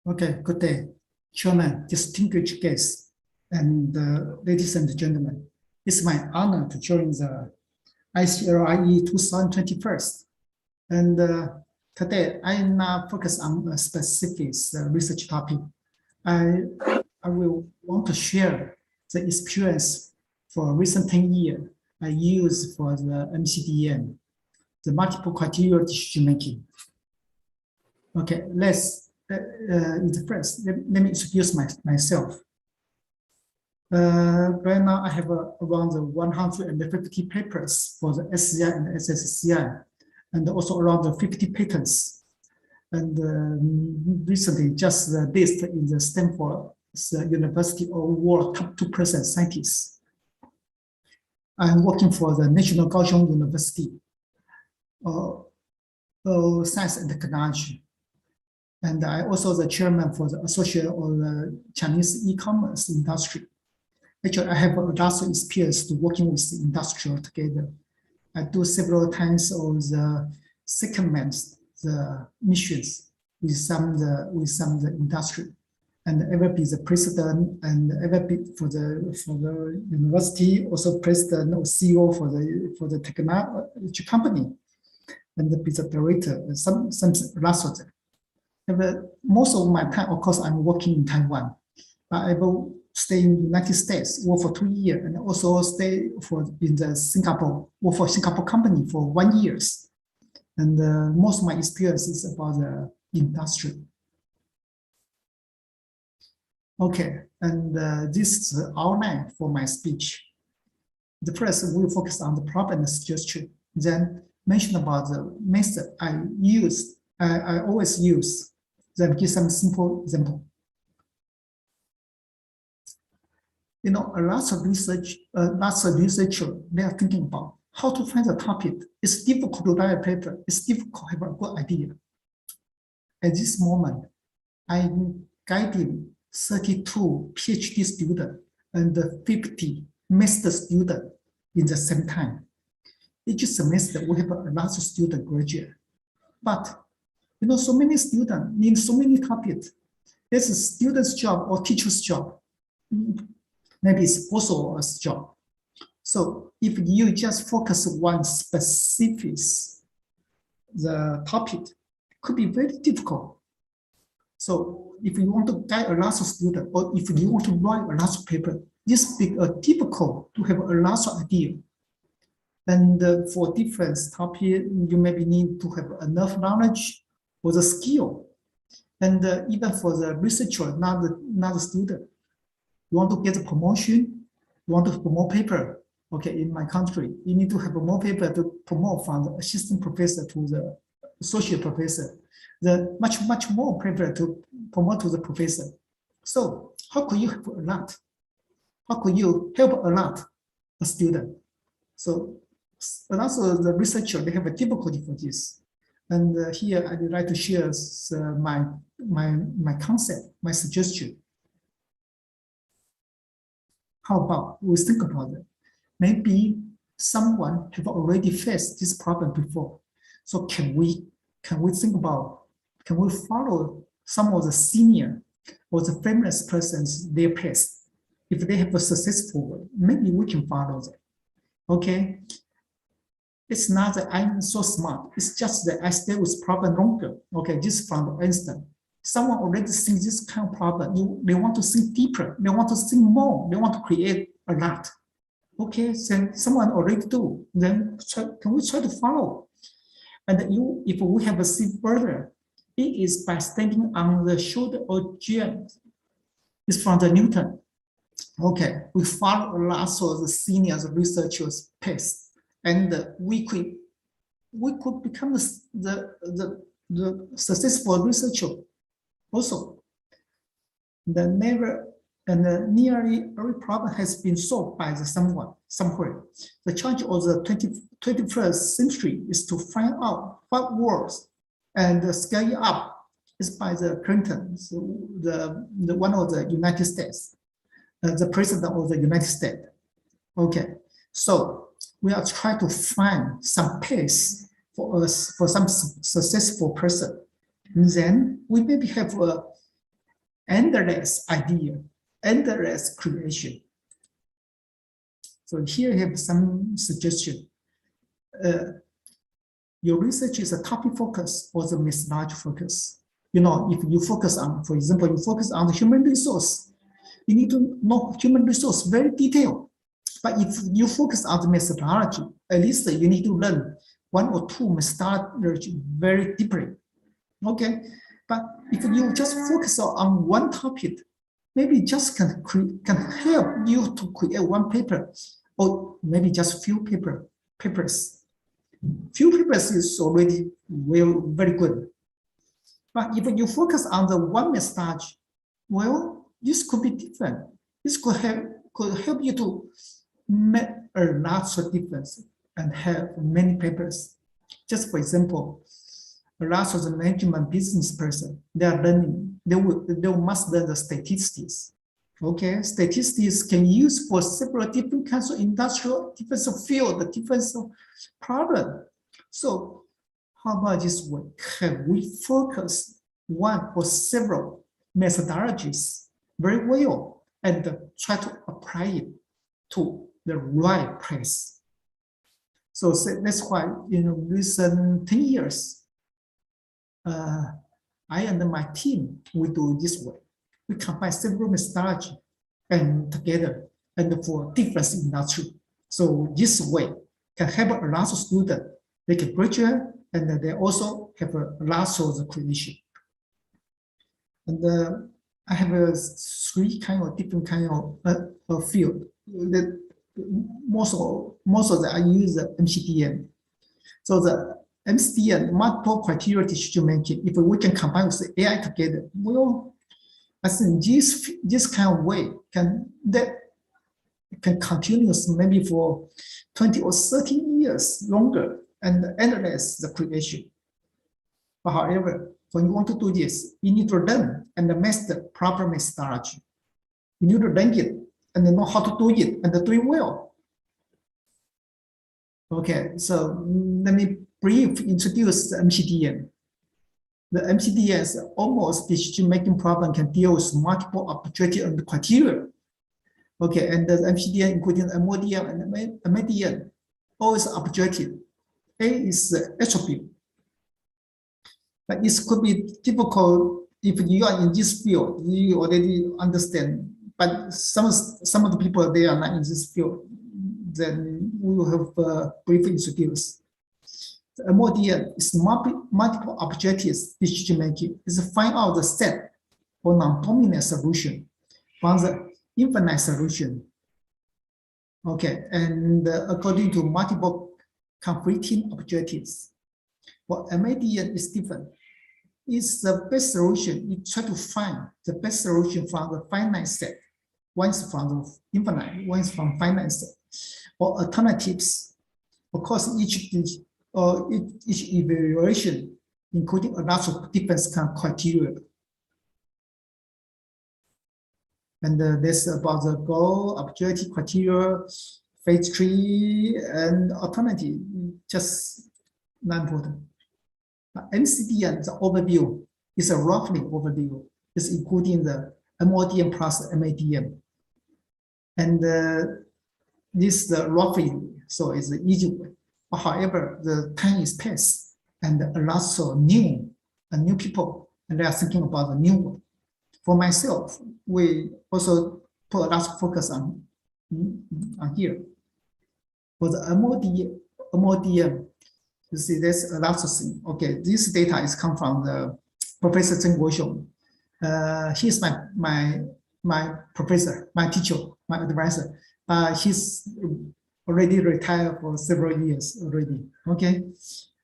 Okay, good day, Chairman, distinguished guests, and ladies and gentlemen. It's my honor to join the ICLIE 2021. And today, I now focus on a specific research topic. I will want to share the experience for recent 10 years I used for the MGDN, the multiple criteria decision making. Okay, first, let me introduce myself. Right now, I have around 150 papers for the SCI and SSCI, and also around 50 patents. And recently, just based in the Stanford University of World top 2% scientists. I'm working for the National Kaohsiung University Science and Technology. And I also the chairman for the Association of the Chinese e-commerce industry. Actually, I have a lot of experience to working with the industry together. I do several times of the secondments, the missions with some of the industry, and ever be the president and ever be for the university, also president or CEO for the technology company, and be the director. Some lots of them. Most of my time, of course, I'm working in Taiwan, but I will stay in the United States, work for 2 years, and also stay in the Singapore, work for Singapore company for 1 year. And most of my experience is about the industry. Okay, and this is the outline for my speech. The first, we'll focus on the problem and suggestion, then mention about the method I use. I always use. Then give some simple example. You know, lots of researchers, they are thinking about how to find the topic. It's difficult to write a paper. It's difficult to have a good idea. At this moment, I'm guiding 32 PhD students and 50 master students in the same time. Each semester, we have a lot of students graduate. But you know, so many students need so many topics. It's a student's job or teacher's job. Maybe it's also a job. So if you just focus one specific the topic, could be very difficult. So if you want to guide a lot of students, or if you want to write a lot of paper, this be difficult to have a lot of idea. And for different topic, you maybe need to have enough knowledge or the skill. And even for the researcher, not the student, you want to get a promotion, you want to promote paper. Okay, in my country, you need to have more paper to promote from the assistant professor to the associate professor. The much more paper to promote to the professor. So how could you help a lot? How could you help a lot a student? So also the researcher, they have a difficulty for this. And here I would like to share my concept, my suggestion. How about we think about it? Maybe someone have already faced this problem before. So can we think about, can we follow some of the senior or the famous persons their path? If they have a successful way, maybe we can follow them. Okay. It's not that I'm so smart. It's just that I stay with problem longer. Okay, this is from Einstein. someone already sees this kind of problem. They want to think deeper. They want to think more. They want to create a lot. Okay, then someone already do. Then can we try to follow? And if we have a see further, it is by standing on the shoulder of giant. It's from the Newton. Okay, we follow also the senior researchers' pace, and we could become the successful researcher also. Nearly every problem has been solved by someone somewhere. The challenge of the 21st century is to find out what works and scale it up. Is by the Clinton, the one of the United States, the president of the United States. Okay, so we are trying to find some pace for us, for some successful person. And then we maybe have a endless idea, endless creation. So here I have some suggestion. Your research is a topic focus or the methodology focus. You know, if you focus on, for example, you focus on the human resource, you need to know human resource very detailed. But if you focus on the methodology, at least you need to learn one or two methodology very deeply. Okay, but if you just focus on one topic, maybe just can help you to create one paper, or maybe just few papers. Few papers is already very good. But if you focus on the one methodology, well, this could be different. This could help you to make a lot of difference and have many papers. Just for example, a lot of the management business person, they are learning, they must learn the statistics. Okay, statistics can use for several different kinds of industrial, different field, different problem. So how about this way? Can we focus one or several methodologies very well and try to apply it to the right place? So that's why in recent 10 years, I and my team, we do this way. We combine several methodology and together and for different industry. So this way can help a lot of students. They can graduate and they also have a lot of the creation. And I have three different kind of field. That most of them I use the MGDN. So the MGDN, multiple criteria decision making. If we can combine with the AI together, well, I think this kind of way can continue maybe for 20 or 30 years longer and endless the creation. But however, when you want to do this, you need to learn and master proper methodology. You need to learn it and know how to do it and do it well. Okay, so let me briefly introduce the MGDN. The MGDN is almost decision-making problem can deal with multiple objectives and criteria. Okay, and the MGDN including MODM and MGDN, all is objective. A is the attribute. But it could be difficult if you are in this field, you already understand. But some of the people, they are not in this field, then we will have briefly introduced. The MODM is multiple objectives decision making. Is to find out the set or non-dominant solution from the infinite solution. Okay, and according to multiple conflicting objectives. Well, MGDN is different. It's the best solution. You try to find the best solution from the finite set. One is from the infinite, one is from finite set. Or alternatives. Of course, each evaluation, including a lot of different kind of criteria. And that's about the goal, objective, criteria, phase tree, and alternative. Just not important. MCDN, the overview, is a roughly overview. It's including the MODM plus MADM. And this is the roughly, so it's the easy way. However, the time is passed and a lot of new people and they are thinking about the new one. For myself, we also put a lot of focus on here. For the MODM, you see there's a lot of things. Okay, this data is come from the Professor Zheng Guoxiong. He's my professor, my teacher, my advisor. He's already retired for several years already. Okay,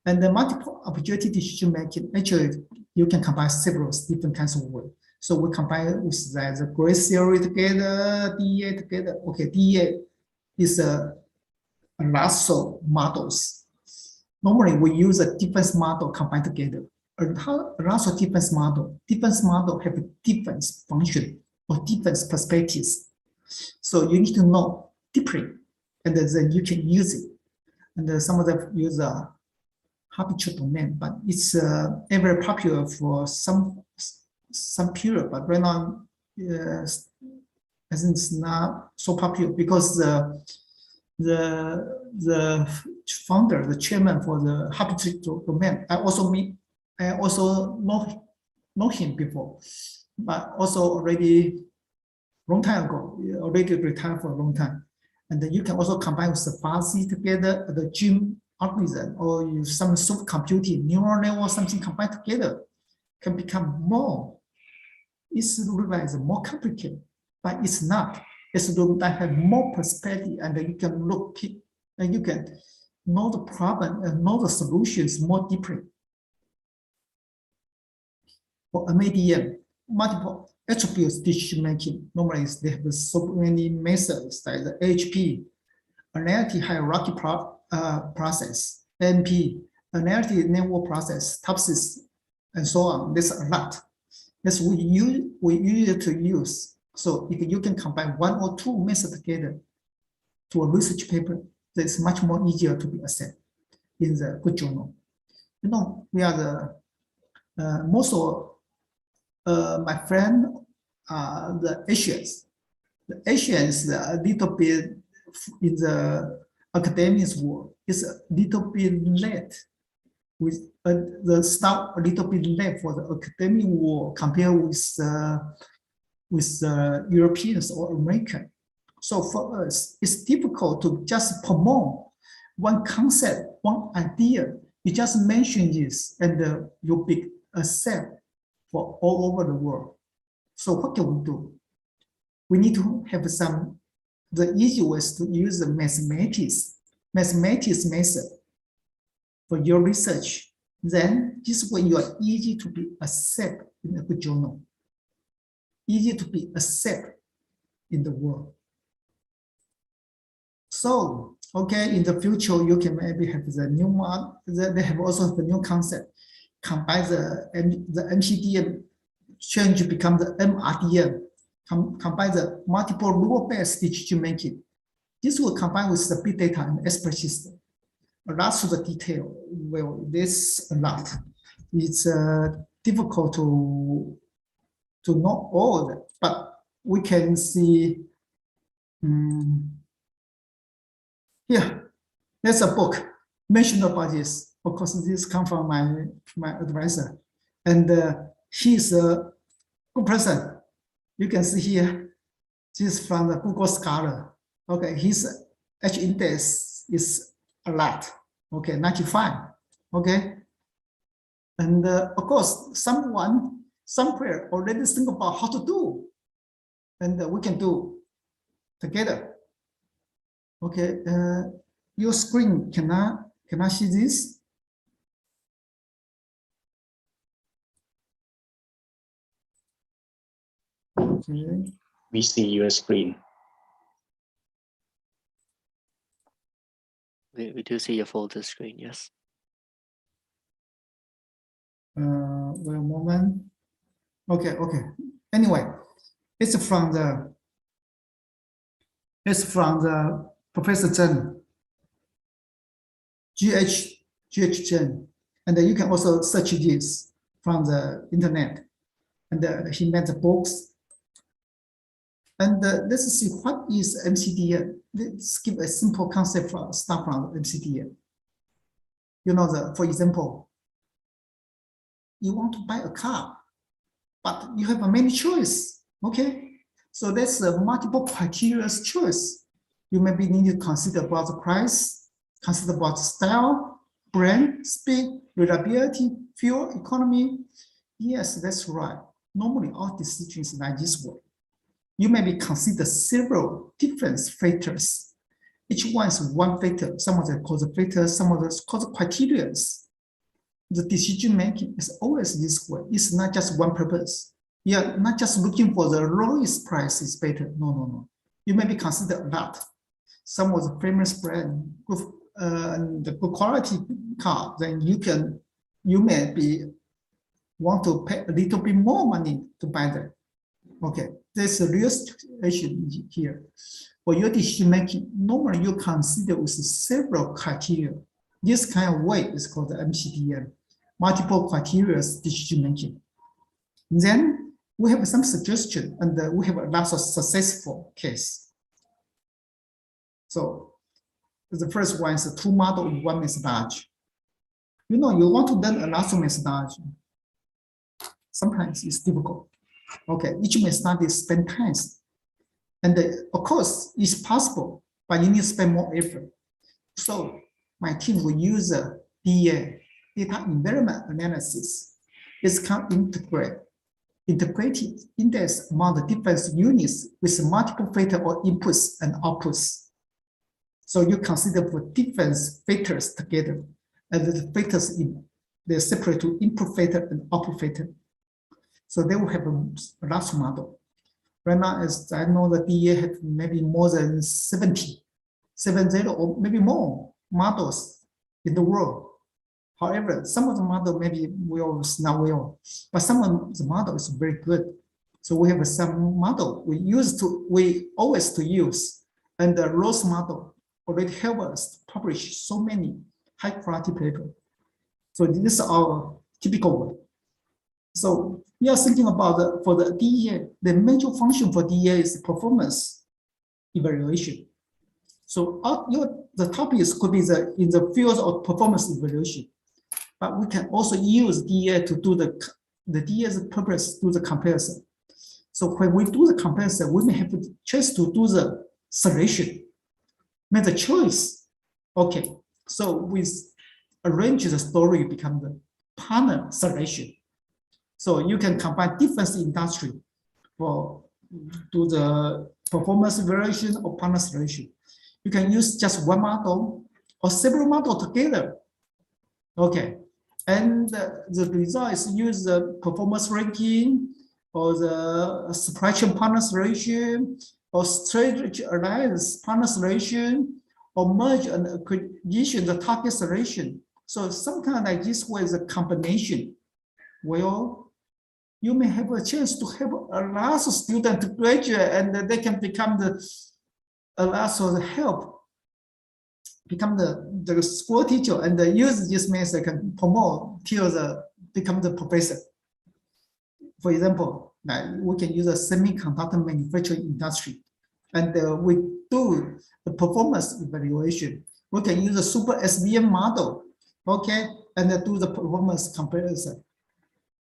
and the multiple opportunity decision making, actually you can combine several different kinds of work. So we combine with the gray theory together, DEA together. Okay, DEA is a Lasso models. Normally we use a difference model combined together. Lasso difference model have a different function or different perspectives. So you need to know deeply, and then you can use it. And some of them use a habitual domain, but it's very popular for some period. But right now, I think it's not so popular because the founder, the chairman for the habitual domain, I also know him before, but also already long time ago, already retired for a long time. And then you can also combine with the fuzzy together, the gene algorithm, or use some supercomputing, neural network, something combined together can become more. It's realized more complicated, but it's not. It's that have more perspective, and then you can look it, and you can know the problem and know the solutions more deeply. For MGDN, multiple attributes decision making. Normally, they have so many methods like the AHP, analytic hierarchy process, NP, analytic network process, TOPSIS, and so on. There's a lot. That's we use to use. So if you can combine one or two methods together to a research paper, it's much more easier to be accepted in the good journal. You know, we are the most of my friend the Asians. The Asians a little bit in the academic world is a little bit late with the start a little bit late for the academic world compared with Europeans or American. So for us, it's difficult to just promote one concept, one idea. You just mention this, and you'll be accepted for all over the world. So what can we do? We need to have the easy ways to use the mathematics method for your research. Then this way you are easy to be accepted in a good journal. Easy to be accepted in the world. So, okay, in the future, you can maybe have the new one. They have also the new concept. Combine the MGDN, change to become the MRDN. Combine the multiple rule-based decision making. This will combine with the big data and expert system. A lot of the detail. Well, this a lot. It's difficult to know all of it, but we can see here. There's a book mentioned about this. Of course, this comes from my advisor, and he's a good person. You can see here. This is from the Google Scholar. Okay, his H index is a lot. Okay, 95. Okay, and of course, somewhere already think about how to do, and we can do together. Okay, your screen, can I see this? Okay. We see your screen. We do see your folder screen, yes. Wait a moment. Okay. Anyway, it's from the Professor Zheng, GH Zheng, and you can also search this from the internet. And he made the books. And let's see what is MCDN. Let's give a simple concept for start from MCDN. You know, for example, you want to buy a car. but you have many choice. Okay, so that's a multiple criteria choice. You maybe need to consider about the price, consider about style, brand, speed, reliability, fuel economy. Yes, that's right. Normally, all decisions like this way. You maybe consider several different factors. Each one is one factor. Some of them called the factors, some of them called the criteria. The decision making is always this way. It's not just one purpose. You're not just looking for the lowest price is better. No, no, no. You maybe consider that. Some of the famous brand, the good quality car, then you may be want to pay a little bit more money to buy them. Okay, there's a real situation here. For your decision making, normally you consider with several criteria. This kind of way is called the MGDN, multiple criteria decision making. Then we have some suggestion, and we have a lot of successful case. So the first one is a two model in one methodology. You know, you want to learn a lot of methodology. Sometimes it's difficult. Okay, each methodology spend time. And of course, it's possible, but you need to spend more effort. So my team will use a DEA, data environment analysis. It's can integrated index among the different units with multiple factors or inputs and outputs. So you consider for different factors together, and the factors they're separate to input factor and output factor. So they will have a large model. Right now, as I know, the DEA have maybe more than 70 or maybe more models in the world. However, some of the model maybe not well, but some of the model is very good. So we have some model we always to use, and the ROSE model already help us to publish so many high quality papers. So this is our typical way. So we are thinking about for the DEA, the major function for DEA is performance evaluation. So the topics could be in the field of performance evaluation, but we can also use DEA to do the DEA's purpose to do the comparison. So when we do the comparison, we may have a chance to do the selection, make the choice. Okay, so we arrange the story become the partner selection. So you can combine different industry for do the performance evaluation or partner selection. You can use just one model or several models together. Okay, and the result is use the performance ranking or the supply chain partner selection or strategy alliance partner selection or merge and acquisition the target selection. So sometimes like this way is a combination. Well, you may have a chance to have a lot of students to graduate, and they can become a lot of help, become the school teacher, and use this method can promote till become the professor. For example, like we can use a semiconductor manufacturing industry, and we do the performance evaluation. We can use a super SVM model, okay, and do the performance comparison.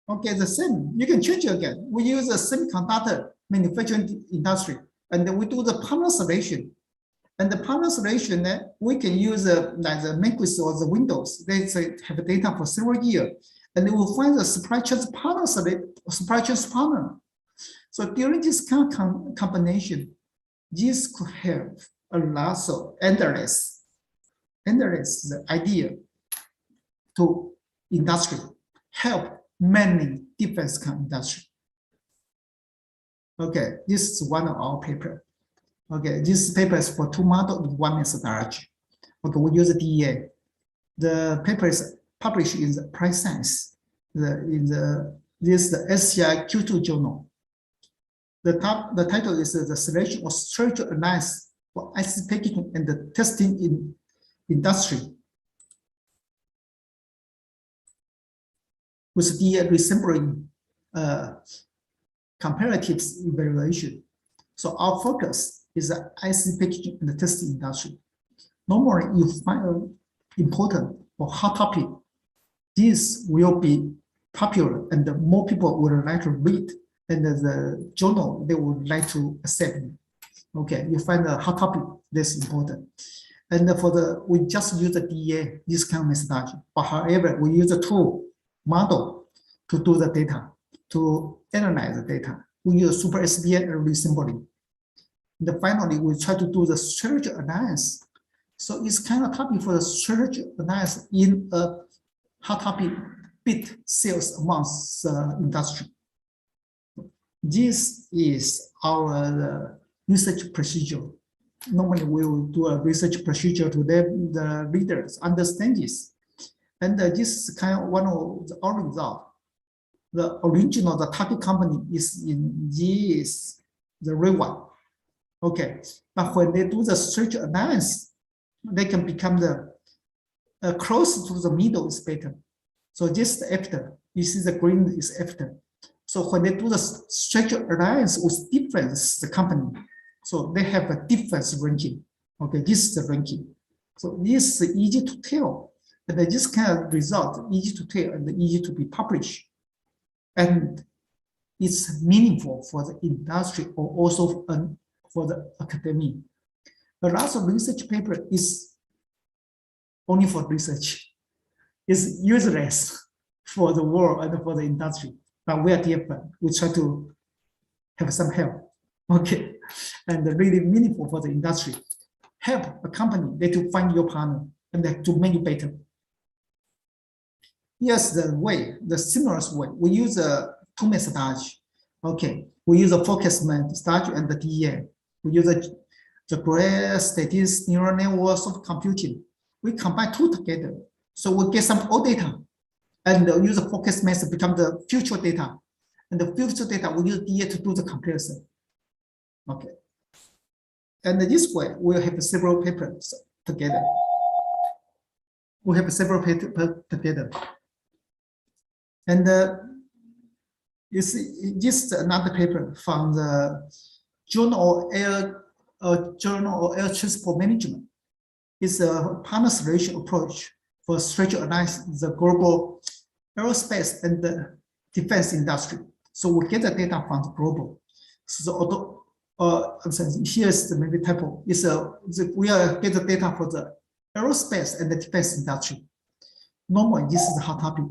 Okay, the same, you can change it again. We use a semiconductor manufacturing industry, and then we do the partner selection. And the partner selection, we can use like the Matrix or the Windows. They have data for several years, and they will find the supply chain partner. So during this kind of combination, this could have a lot of endless the idea to industry, help many different kind of industry. Okay, this is one of our paper. Okay, this paper is for two models with one methodology. Okay, we use the DEA. The paper is published in the Price Science, the SCI Q2 journal. The title is the selection of structural analysis for IC packaging and the testing in industry. With DEA resembling comparative evaluation. So our focus is the IC packaging and the testing industry. Normally, you find important or hot topic. This will be popular and more people would like to read, and the journal they would like to accept. Okay, you find a hot topic that's important. And we just use the DEA, this kind of methodology. But however, we use a tool model to do the data, to analyze the data. We use super SVM and reassembly. And finally, we try to do the strategy analysis. So it's kind of topic for the strategy analysis in a hot topic bit sales amongst the industry. This is our research procedure. Normally, we will do a research procedure to let the readers understand this. And this is kind of one of our results. The original, the target company is in this, the red one. Okay, but when they do the strategy analysis, they can become the close to the middle is better. So just after, you see the green is after. So when they do the strategy analysis with difference, the company, so they have a difference ranking. Okay, this is the ranking. So this is easy to tell. And this kind of result, easy to tell and easy to be published. And it's meaningful for the industry or also for the academy. The last research paper is only for research. It's useless for the world and for the industry. But we are different. We try to have some help. Okay, and really meaningful for the industry. Help a company to find your partner and to make you better. Here's the way, the simplest way. We use a two methodology. Okay, we use a focus methodology and the DEN. We use the gray statistics, neural network, soft computing. We combine two together. So we get some old data and use the focus method become the future data. And the future data, we use DEN to do the comparison. Okay. And this way, we'll have several papers together. We have several papers together. And this is another paper from the Journal of Air Transport Management. It's a partner solution approach for strategy analysis the global aerospace and the defense industry. So we get the data from the global. So here's the maybe typo. We are get the data for the aerospace and the defense industry. Normally, this is the hot topic.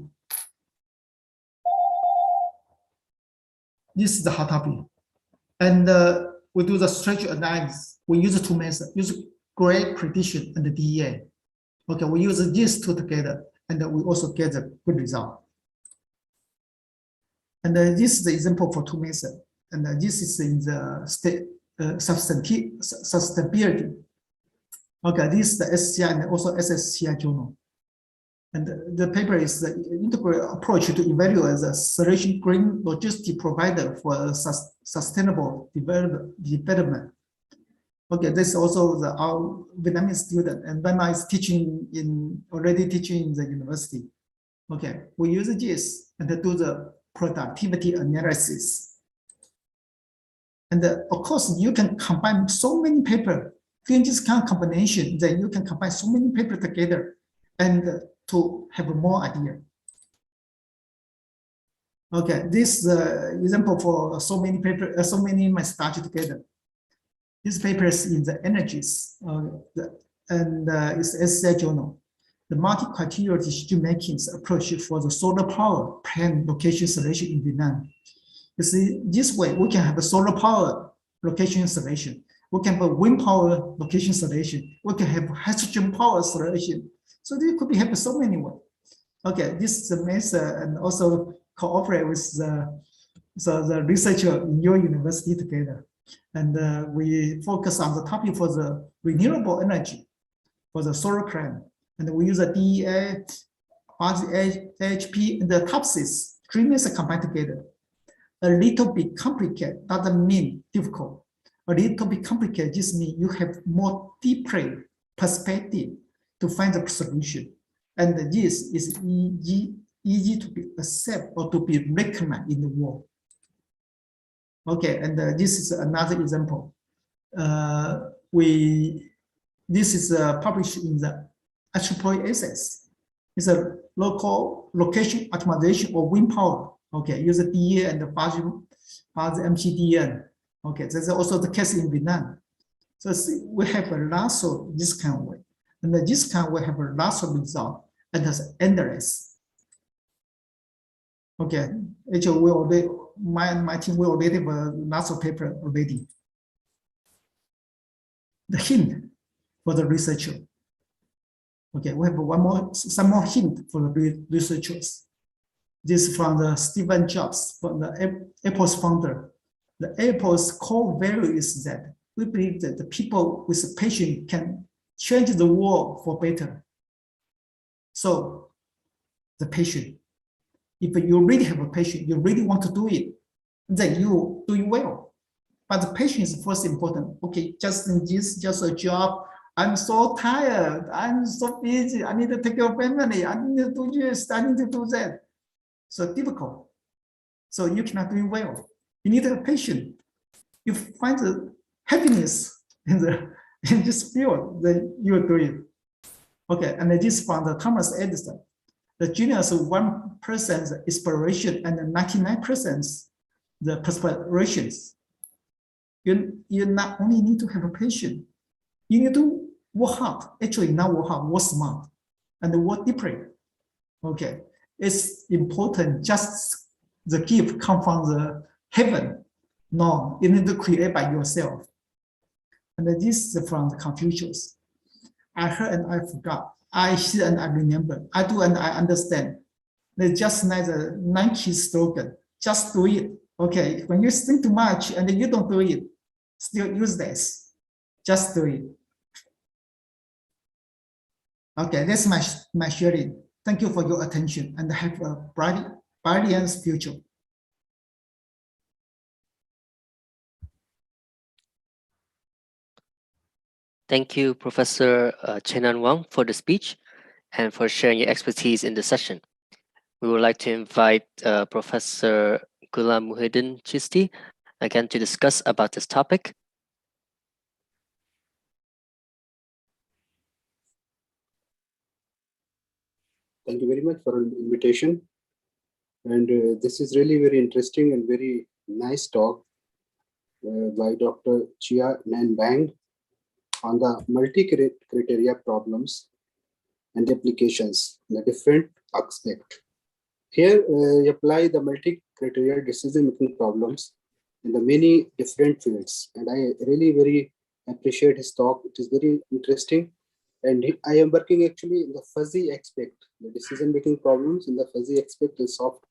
This is the hot topic. And we do the strategy analysis. We use two methods, use gray prediction and the DEN. Okay, we use these two together, and we also get a good result. And this is the example for two methods. And this is in the sustainability. Okay, this is the SCI and also SSCI journal. And the paper is the integrated approach to evaluate the solution green logistic provider for sustainable development. Okay, this is also our Vietnamese student, and then I is already teaching in the university. Okay, we use this and do the productivity analysis. And of course, you can combine so many papers. Doing this kind of combination, then you can combine so many papers together and to have more idea. Okay, this example for so many papers, so many methodology together. This paper is in the energies, and it's SCI journal. The multi-criteria decision-making approach for the solar power plant location selection in Vietnam. You see, this way we can have a solar power location selection. We can have a wind power location selection. We can have hydrogen power selection. So there could be have so many ways. Okay, this is the method, and also cooperate with the researcher in your university together. And we focus on the topic for the renewable energy for the solar plant. And we use the DEA, RZHP, and the TOPSIS. Three methods combined together. A little bit complicated doesn't mean difficult. A little bit complicated just means you have more deeper perspective to find the solution. And this is easy to be accepted or to be recognized in the world. Okay, and this is another example. This is published in the IEEE Access. It's a local location optimization or wind power. Okay, use the DA and the fuzzy MGDN. Okay, that's also the case in Vietnam. So we have a lot of this kind of way, and this kind of way have a lot of result and it's endless. Okay, actually we already my team we already have a lot of paper already. The hint for the researcher. Okay, we have some more hint for the researchers. This is from the Steve Jobs, from the Apple's founder. The Apple's core value is that we believe that the people with passion can change the world for better. So, the passion. If you really have a passion, you really want to do it, then you do it well. But the passion is first important. Okay, just a job. I'm so tired. I'm so busy. I need to take care of family. I need to do this. I need to do that. So difficult. So you cannot do it well. You need to have patience. You find the happiness in this field, then you will do it. Okay, and this from the Thomas Edison. The genius of 1% inspiration and 99% the perspirations. You not only need to have a patient, you need to work hard. Actually, not work hard, work smart, and work deeply. Okay, it's important. Just the gift come from the heaven. No, you need to create by yourself. And this is from the Confucius. I heard and I forgot. I see and I remember. I do and I understand. It's just like the Nike slogan. Just do it. Okay, when you think too much and you don't do it, still useless. Just do it. Okay, that's my sharing. Thank you for your attention and have a brilliant future. Thank you, Professor Chenan Wang, for the speech and for sharing your expertise in the session. We would like to invite Professor Ghulam Muhyiddin Chisti again to discuss about this topic. Thank you very much for the invitation. And this is really very interesting and very nice talk by Dr. Chia Nan Bang on the multi-criteria problems and applications in a different aspect. Here, you apply the multi-criteria decision-making problems in the many different fields. And I really very appreciate his talk. It is very interesting. And I am working actually in the fuzzy aspect, the decision-making problems in the fuzzy aspect and soft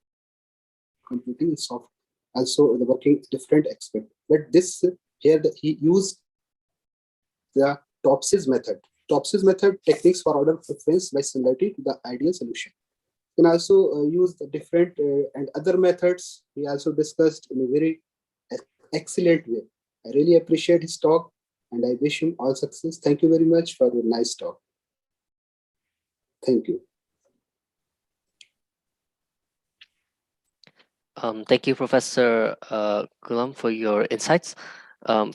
computing and soft, also the working different aspect. But this here, he used the Tops's method. Tops's method techniques for order preference by similarity to the ideal solution. You can also use the different and other methods. He also discussed in a very excellent way. I really appreciate his talk and I wish him all success. Thank you very much for your nice talk. Thank you. Thank you, Professor Ghulam, for your insights.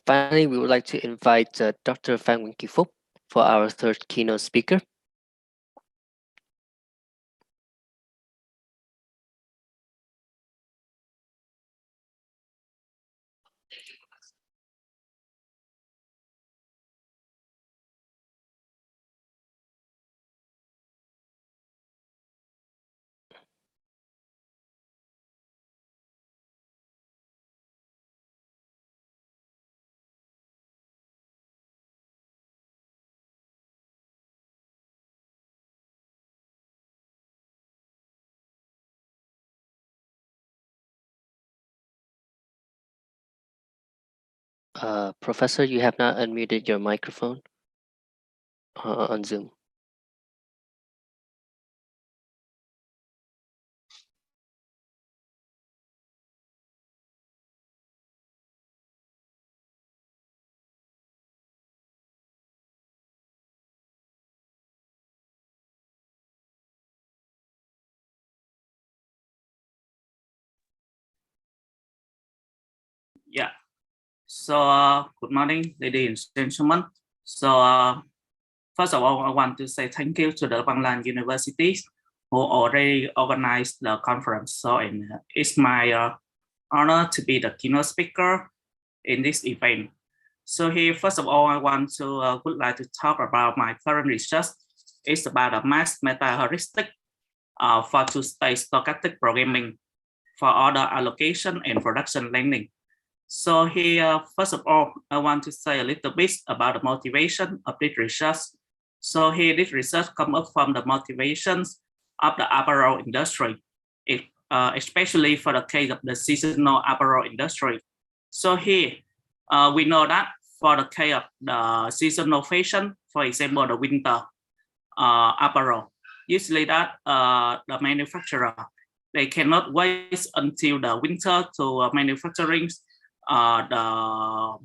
Finally, we would like to invite Dr. Phan Nguyen Kỳ Phúc for our third keynote speaker. Professor, you have not unmuted your microphone on Zoom. Yeah. So good morning, ladies and gentlemen. So first of all, I want to say thank you to the Bangladesh University who already organized the conference. So it's my honor to be the keynote speaker in this event. So here, first of all, I would like to talk about my current research. It's about a mass meta heuristic for two-stage stochastic programming for order allocation and production learning. So here, first of all, I want to say a little bit about the motivation of this research. So here, this research comes up from the motivations of the apparel industry, especially for the case of the seasonal apparel industry. So here, we know that for the case of the seasonal fashion, for example, the winter apparel, usually that the manufacturer, they cannot wait until the winter to manufacturing the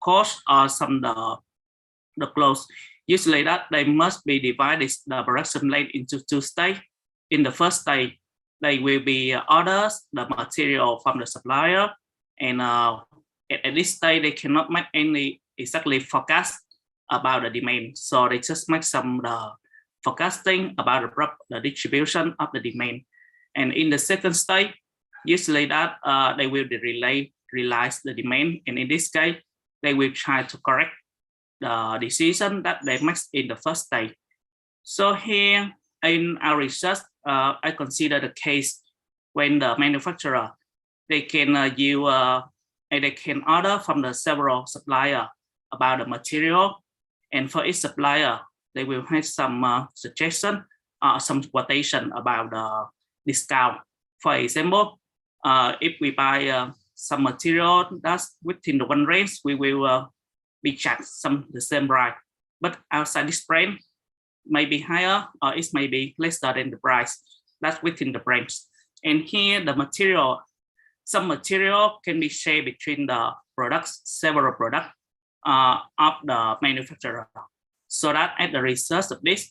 cost or some the clothes. Usually that they must be divided the production line into two stages. In the first stage, they will be orders the material from the supplier, and at this stage they cannot make any exactly forecast about the demand. So they just make some forecasting about the distribution of the demand. And in the second stage, usually that they will realize the demand, and in this case, they will try to correct the decision that they make in the first stage. So here in our research, I consider the case when the manufacturer, they can they can order from the several suppliers about the material, and for each supplier, they will have some suggestion, some quotation about the discount. For example, if we buy some material that's within the one range, we will be charged the same price. But outside this range, may be higher or it may be less than the price that's within the range. And here the material, some material can be shared between the products, several products of the manufacturer. So that at the result of this,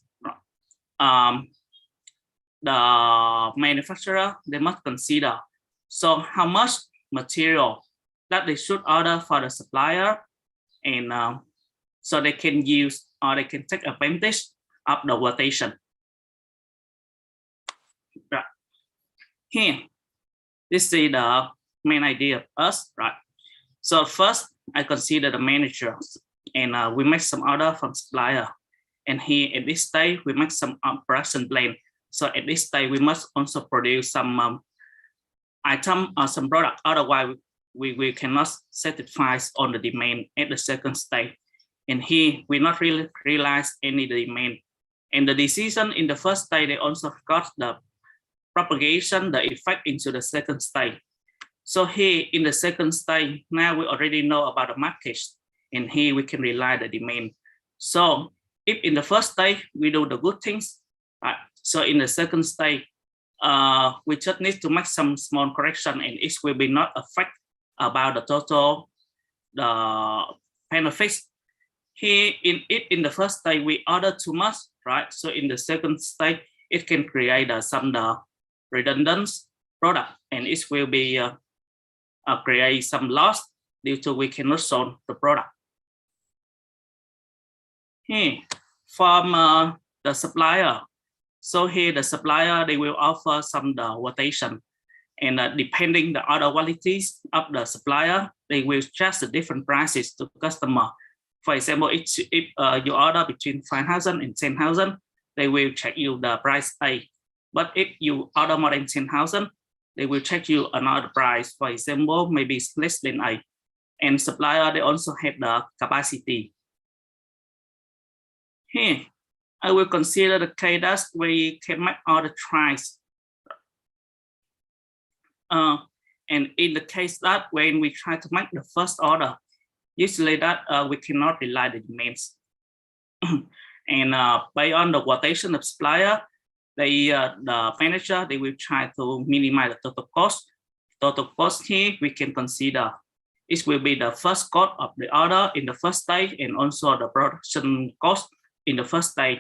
the manufacturer, they must consider so how much material that they should order for the supplier, and so they can use or they can take advantage of the rotation. Right. Here, this is the main idea of us, right? So first, I consider the managers, and we make some order from supplier. And here at this stage, we make some production plan. So at this stage, we must also produce some item or some product. Otherwise, we cannot satisfy on the demand at the second stage. And here, we not really realize any demand. And the decision in the first stage, they also got the propagation, the effect into the second stage. So here in the second stage, now we already know about the market, and here we can rely the demand. So if in the first stage we do the good things, right? So in the second stage, we just need to make some small correction, and it will be not affect about the total benefits. Here in the first stage we order too much, right? So in the second stage, it can create some redundant product, and it will be create some loss due to we cannot solve the product. Here from the supplier, so here the supplier, they will offer some rotation, and depending the other qualities of the supplier, they will charge the different prices to customer. For example, if you order between 5,000 and 10,000, they will check you the price A. But if you order more than 10,000, they will check you another price. For example, maybe it's less than A. And supplier, they also have the capacity. Here, I will consider the case that we can make all the tries. And in the case that when we try to make the first order, usually that we cannot rely the demands. And based on the rotation of supplier, the manager, they will try to minimize the total cost. Total cost here, we can consider it will be the first cost of the order in the first stage, and also the production cost in the first stage.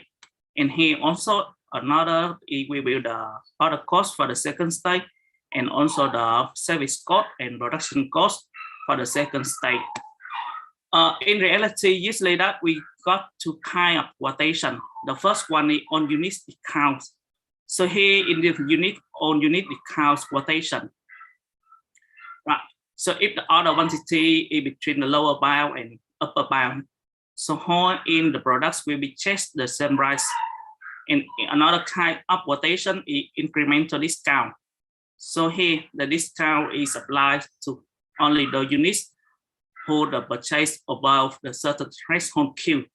And here also another, it will be the other cost for the second stage, and also the service cost and production cost for the second stage. In reality, usually that we got two kinds of rotation. The first one is on unit count. So here in the unit counts quotation. Right. So if the order quantity is between the lower bound and upper bound, so all in the products will be changed the same price. And another kind of quotation is incremental discount. So here the discount is applied to only the units who the purchase above the certain threshold Q.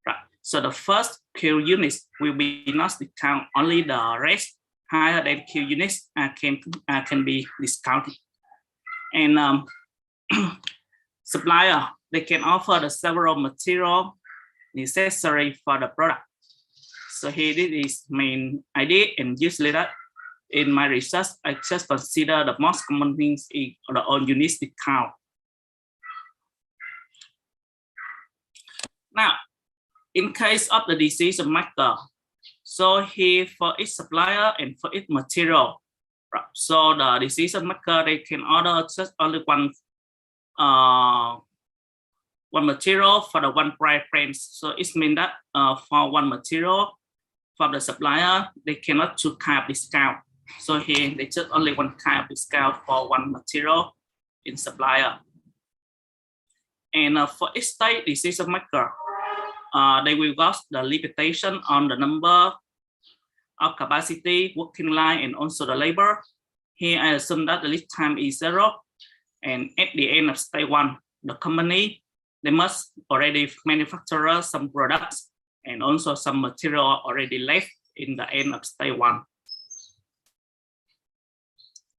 Right. So the first Q units will be not discount, only the rest higher than Q units can be discounted. And supplier, they can offer the several material necessary for the product. So here this is main idea, and usually that in my research, I just consider the most common things in the on units discount. Now, in case of the decision maker, so here for each supplier and for each material, so the decision maker, they can order just only one material for the one price range. So it means that for one material from the supplier, they cannot choose kind of discount. So here they just only one kind of discount for one material in supplier. And for each state decision maker, they will got the limitation on the number of capacity, working line, and also the labor. Here I assume that the lead time is 0. And at the end of stage 1, the company, they must already manufacture some products and also some material already left in the end of stage 1.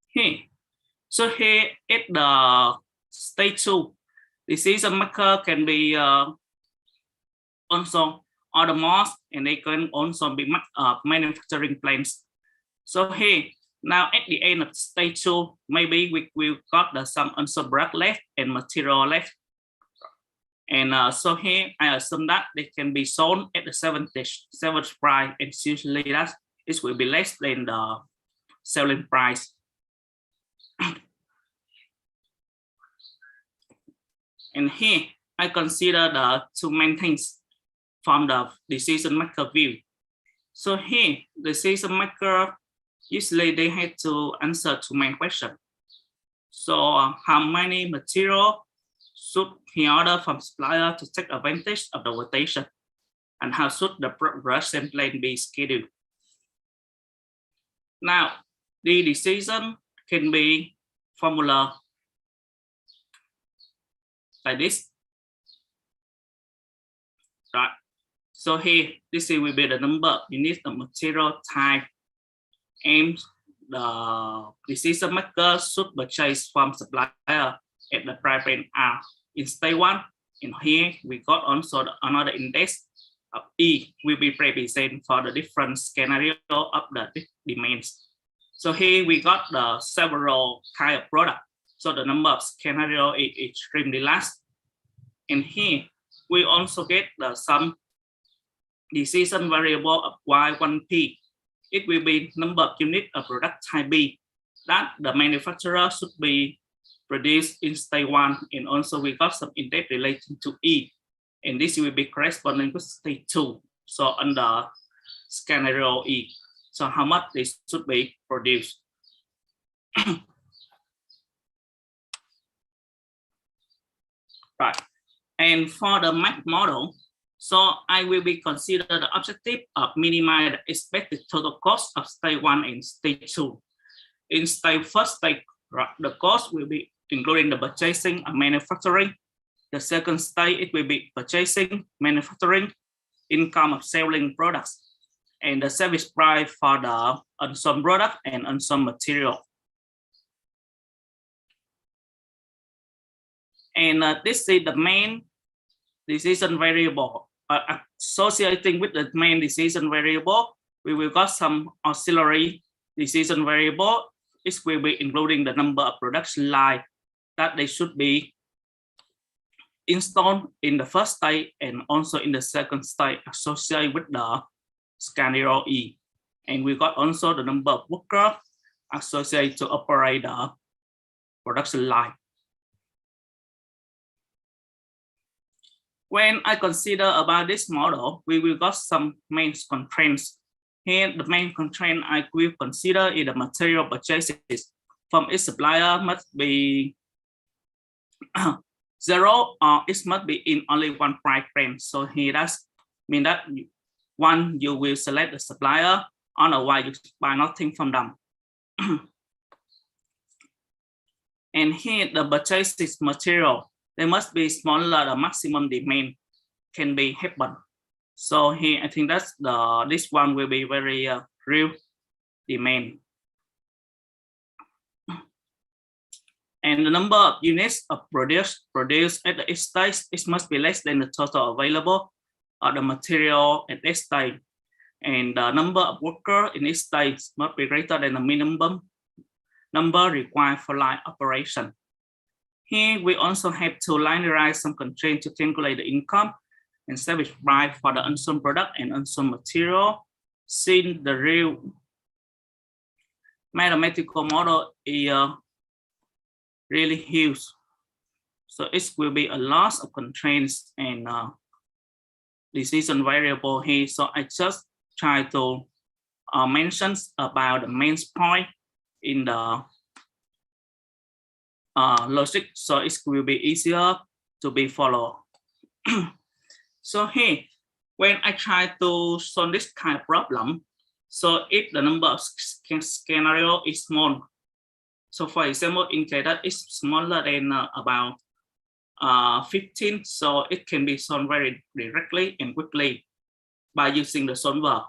Here, so here at the stage 2, decision maker can be also order more, and they can also be manufacturing plants. So here, now at the end of stage 2, maybe we will got some unsold product left and material left. And so here I assume that they can be sold at the 7th price, and usually that it will be less than the selling price. And here I consider the two main things from the decision maker view. So here, the decision maker, usually they have to answer two main questions. So how many material should he order from supplier to take advantage of the rotation? And how should the production plan be scheduled? Now, the decision can be formula like this. Right. So here, this will be the number units of material type, and the decision maker should purchase from supplier at the price range R in stage 1. And here we got also another index of E will be represented for the different scenario of the demands. So here we got the several kind of product. So the number of scenario is extremely large. And here we also get the some decision variable of Y1P. It will be number of units of product type B that the manufacturer should be produced in stage 1. And also we got some index relating to E. And this will be corresponding with stage 2. So under scenario E. So how much this should be produced. Right. And for the math model, so I will be consider the objective of minimize the expected total cost of stage 1 and stage 2. In stage first stage, the cost will be including the purchasing and manufacturing. The second stage, it will be purchasing, manufacturing, income of selling products, and the service price for the unsold product and unsold material. And this is the main decision variable. Associating with the main decision variable, we will got some auxiliary decision variable. It will be including the number of production line that they should be installed in the first stage and also in the second stage associated with the scenario E. And we got also the number of workers associated to operate the production line. When I consider about this model, we will got some main constraints. Here, the main constraint I will consider is the material purchases from its supplier must be 0 or it must be in only one price range. So here does mean that one, you will select the supplier, otherwise you buy nothing from them. And here the purchases material, they must be smaller, the maximum demand can be happen. So here I think that's this one will be very real demand. And the number of units of produced at the stage, it must be less than the total available of the material at this stage. And the number of workers in this stage must be greater than the minimum number required for line operation. Here we also have to linearize some constraints to calculate the income and service price for the unsold product and unsold material. Since the real mathematical model is really huge, so it will be a lot of constraints and decision variable here. So I just try to mention about the main point in the logic, so it will be easier to be followed. So here, when I try to solve this kind of problem, so if the number of scenario is small, so for example, in case that is smaller than about 15, so it can be solved very directly and quickly by using the solver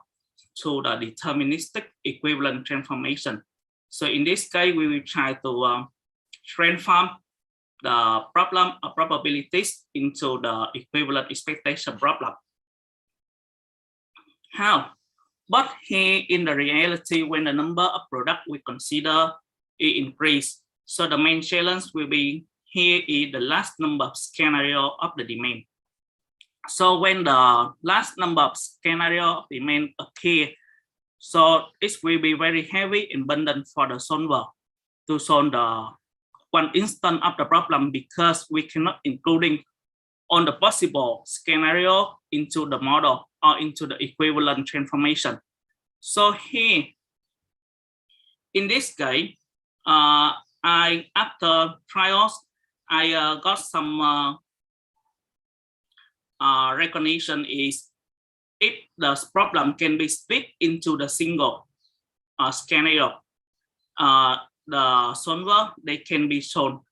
to the deterministic equivalent transformation. So in this case, we will try to transform the problem of probabilities into the equivalent expectation problem. How? But here in the reality, when the number of product we consider it increase, so the main challenge will be here is the last number of scenario of the demand. So when the last number of scenario of demand appear, so it will be very heavy and burden for the solver to solve the one instance of the problem, because we cannot including on the possible scenario into the model or into the equivalent transformation. So here, in this case, after trials, I got some recognition is if the problem can be split into the single scenario, the solver, they can be solved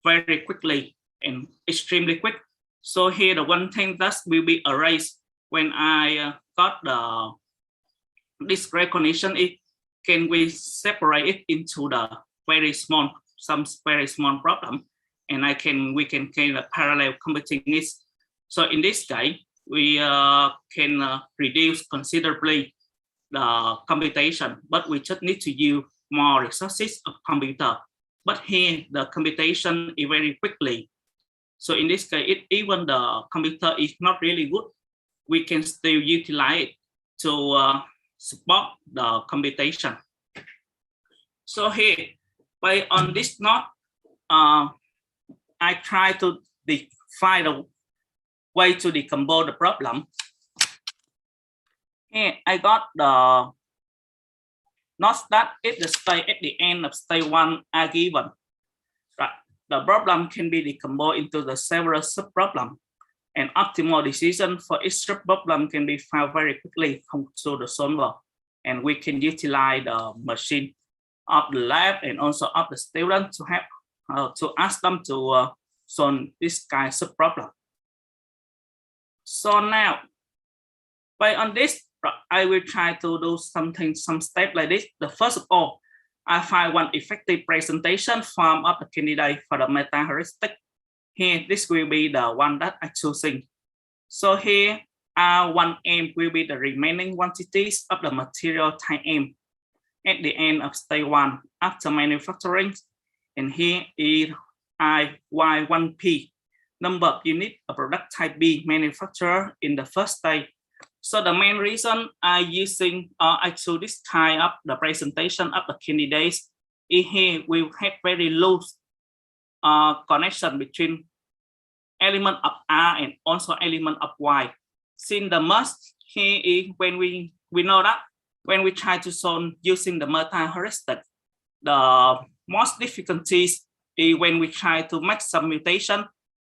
very quickly and extremely quick. So here the one thing that will be erased when I got this recognition, it can we separate it into the some very small problem, and we can kind of parallel computing this. So in this case, we can reduce considerably the computation, but we just need to use more resources of computer. But here the computation is very quickly. So in this case, even the computer is not really good, we can still utilize it to support the computation. So here, by on this note, I try to find a way to decompose the problem. Here I got the notes that if the state at the end of stage 1 are given, the problem can be decomposed into the several sub-problems, and optimal decision for each sub-problem can be found very quickly to the solver, and we can utilize the machine of the lab and also of the student to have to ask them to solve this kind of sub-problem. So now, by on this, I will try to do some steps like this. The first of all, I find one effective presentation form of the candidate for the meta heuristic. Here, this will be the one that I'm choosing. So here, R1M will be the remaining quantities of the material type M at the end of stage 1 after manufacturing. And here is IY1P, number of units of product type B manufactured in the first stage. So the main reason I choose this kind of the presentation of the candidates is here we have very loose connection between element of R and also element of Y. Since the must here is when we know that when we try to solve using the multi-heuristic, the most difficulties is when we try to make some mutation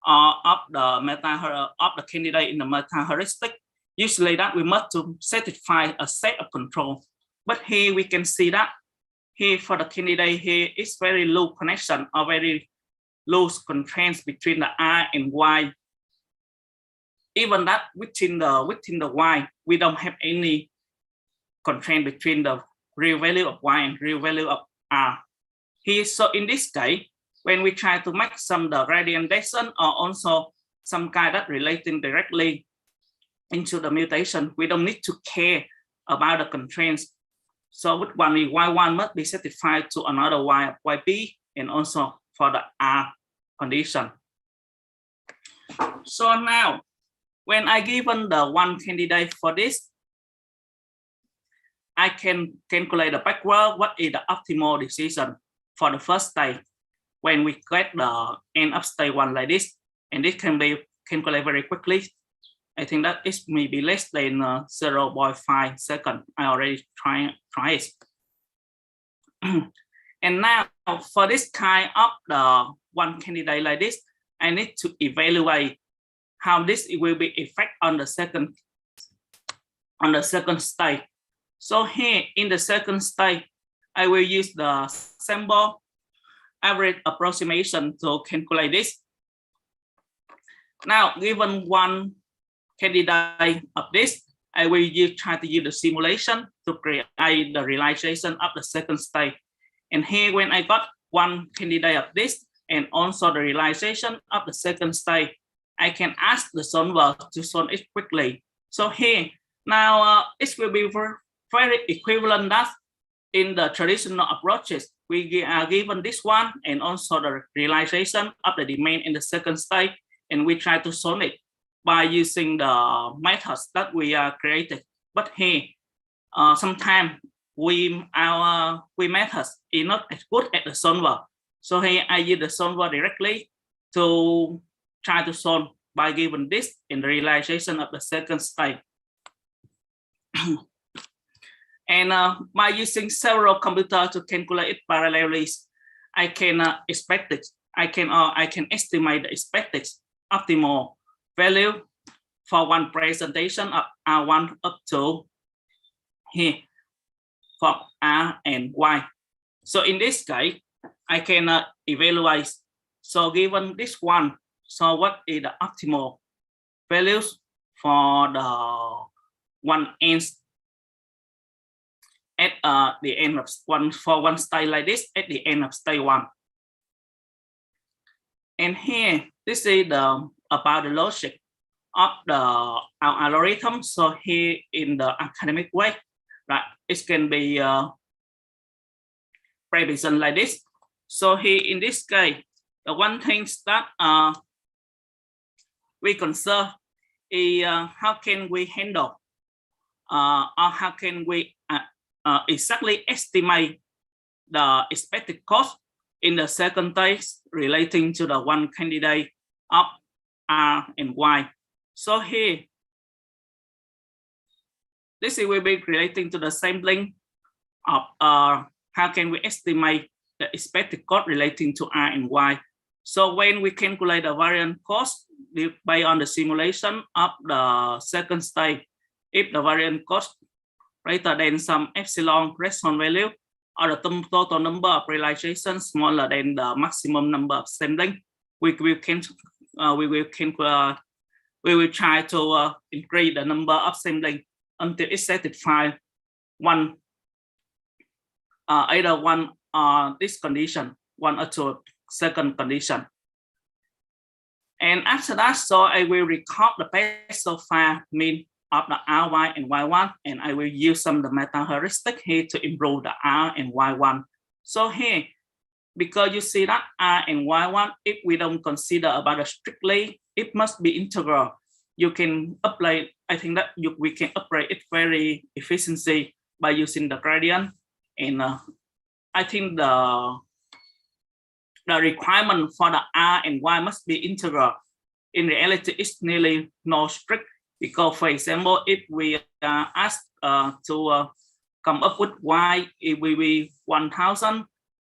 of the candidate in the multi-heuristic. Usually that we must to satisfy a set of control. But here we can see that here for the candidate here is very low connection or very low constraints between the R and Y. Even that within the Y, we don't have any constraint between the real value of Y and real value of R. Here, so in this case, when we try to make some the gradient descent or also some kind that relating directly into the mutation, we don't need to care about the constraints. So with one Y1 must be satisfied to another Y of YP and also for the R condition. So now, when I given the one candidate for this, I can calculate the backward what is the optimal decision for the first stage when we get the end of stage 1 like this, and this can be calculated very quickly. I think that it may be less than 0.5 seconds. I already tried it. And now for this kind of the one candidate like this, I need to evaluate how this will be effect on the second stage. So here in the second stage, I will use the sample average approximation to calculate this. Now, given one candidate of this, I will try to use the simulation to create the realization of the second stage. And here, when I got one candidate of this and also the realization of the second stage, I can ask the solver to solve it quickly. So here, now it will be very equivalent that in the traditional approaches, we are given this one and also the realization of the domain in the second stage, and we try to solve it by using the methods that we are created. But here, sometimes our methods is not as good as the solver. So here I use the solver directly to try to solve by given this in the realization of the second stage. And by using several computers to calculate it parallelly, I can expect it. I can estimate the expected optimal value for one presentation of R1 up to here for R and Y. So in this case, I can evaluate. So given this one, so what is the optimal values for the one end at the end of one stage like this at the end of stage 1. And here, this is about the logic of our algorithm. So here in the academic way, right, it can be represented like this. So here in this case, the one thing that we consider is how can we handle or how can we exactly estimate the expected cost in the second test relating to the one candidate of R and Y. So here, this will be relating to the sampling of how can we estimate the expected cost relating to R and Y. So when we calculate the variance cost based on the simulation of the second stage, if the variance cost greater than some epsilon threshold value or the total number of realizations smaller than the maximum number of sampling, we will try to increase the number of sampling until it satisfies one either one this condition, one or two second condition. And after that, so I will record the best so far mean of the R1 and Y1, and I will use some of the meta heuristic here to improve the R and Y1. So here, because you see that R and Y1, if we don't consider about it strictly, it must be integral. You can apply, I think that we can apply it very efficiently by using the gradient. And I think the requirement for the R and Y must be integral. In reality, it's nearly no strict. Because, for example, if we ask to come up with why it will be 1000,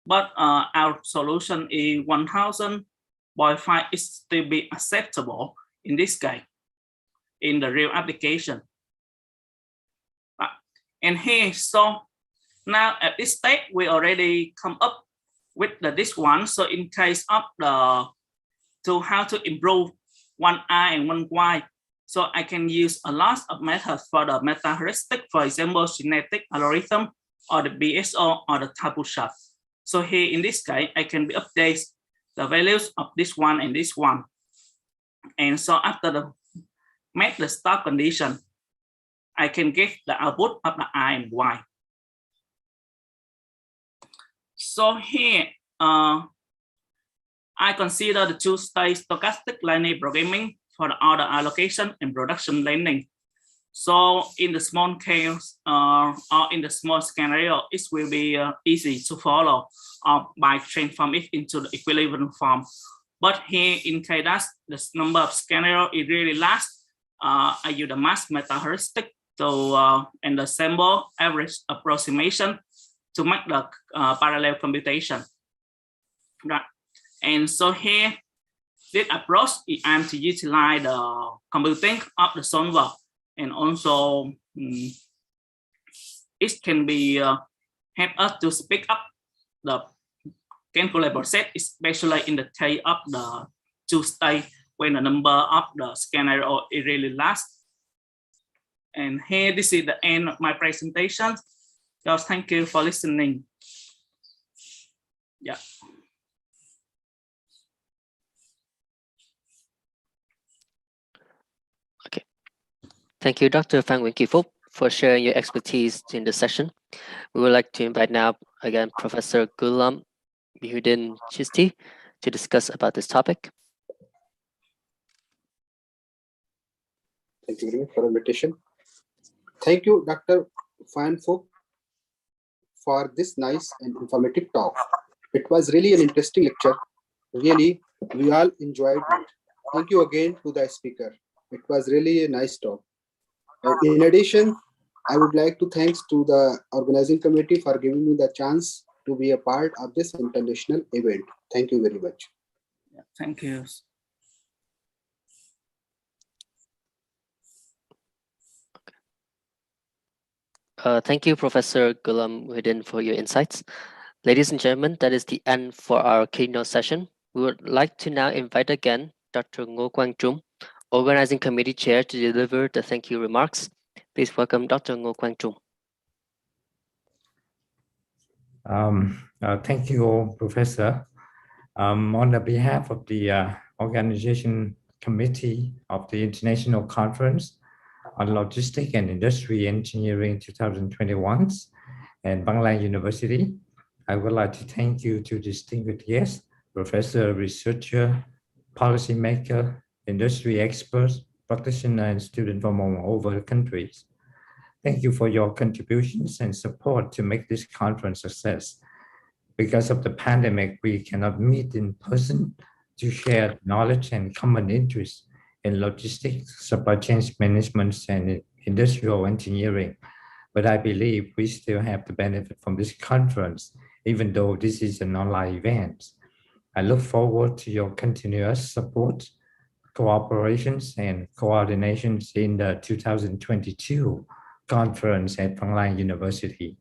but our solution is 1000.5 is still be acceptable in this case, in the real application. And here, so now at this stage, we already come up with this one. So in case of how to improve one I and one Y, so I can use a lot of methods for the meta heuristic, for example, genetic algorithm or the BSO or the tabu shot. So here in this case, I can update the values of this one and this one. And so after the make the stop condition, I can get the output of the I and Y. So here, I consider the two-stage stochastic linear programming for the order allocation and production learning. So in the small case or in the small scenario, it will be easy to follow by transform it into the equilibrium form. But here in case that the number of scenario is really large, I use the mass meta heuristic to and the sample average approximation to make the parallel computation. Right. And so here, this approach is aimed to utilize the computing of the solver, and also it can be help us to speed up the calculable set, especially in the case of the two-stage when the number of the scenario is really large. And here, this is the end of my presentation. So thank you for listening. Yeah. Okay. Thank you, Dr. Phan Nguyen Kỳ Phúc, for sharing your expertise in the session. We would like to invite now again Professor Gulam Muhyiddin Chisti to discuss about this topic. Thank you very much for the invitation. Thank you, Dr. Phan Phuc, for this nice and informative talk. It was really an interesting lecture. Really, we all enjoyed it. Thank you again to the speaker. It was really a nice talk. In addition, I would like to thanks to the organizing committee for giving me the chance to be a part of this international event. Thank you very much. Yeah, thank you. Thank you, Professor Gulam Muhyiddin, for your insights. Ladies and gentlemen, that is the end for our keynote session. We would like to now invite again Dr. Ngo Quang Trung, Organizing Committee Chair, to deliver the thank you remarks. Please welcome Dr. Ngo Quang Trung. Thank you, Professor. On the behalf of the Organization Committee of the International Conference on Logistics and Industry Engineering 2021 and Bangla University, I would like to thank you to distinguished guests, professor, researcher, policymaker, industry experts, practitioners, and students from all over the countries. Thank you for your contributions and support to make this conference a success. Because of the pandemic, we cannot meet in person to share knowledge and common interests in logistics, supply chain management, and industrial engineering. But I believe we still have the benefit from this conference, even though this is an online event. I look forward to your continuous support, cooperations, and coordinations in the 2022 conference at Bangla University.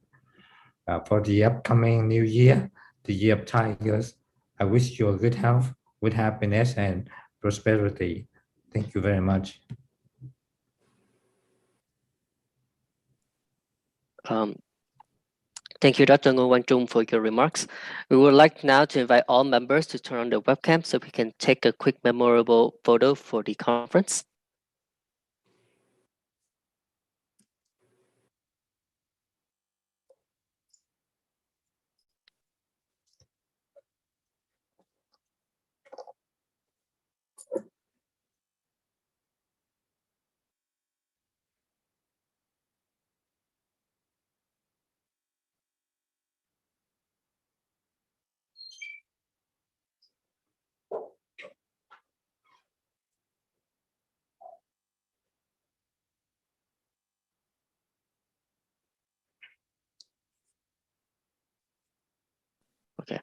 For the upcoming new year, the year of tigers, I wish you good health, good happiness, and prosperity. Thank you very much. Thank you, Dr. Ngo Quang Trung, for your remarks. We would like now to invite all members to turn on the webcam so we can take a quick memorable photo for the conference. Okay.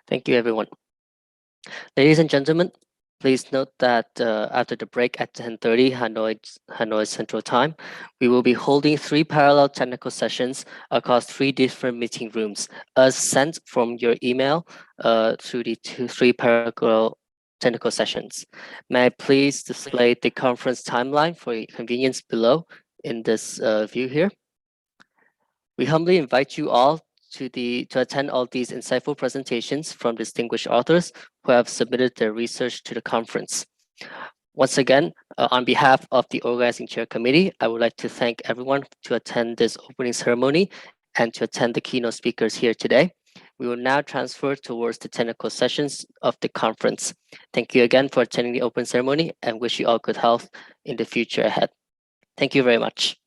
Thank you, everyone. Ladies and gentlemen, please note that after the break at 10:30 Hanoi Central Time, we will be holding 3 parallel technical sessions across 3 different meeting rooms, as sent from your email through the 3 parallel technical sessions. May I please display the conference timeline for your convenience below in this view here? We humbly invite you all to attend all these insightful presentations from distinguished authors who have submitted their research to the conference. Once again, on behalf of the Organizing Chair Committee, I would like to thank everyone to attend this opening ceremony and to attend the keynote speakers here today. We will now transfer towards the technical sessions of the conference. Thank you again for attending the open ceremony and wish you all good health in the future ahead. Thank you very much.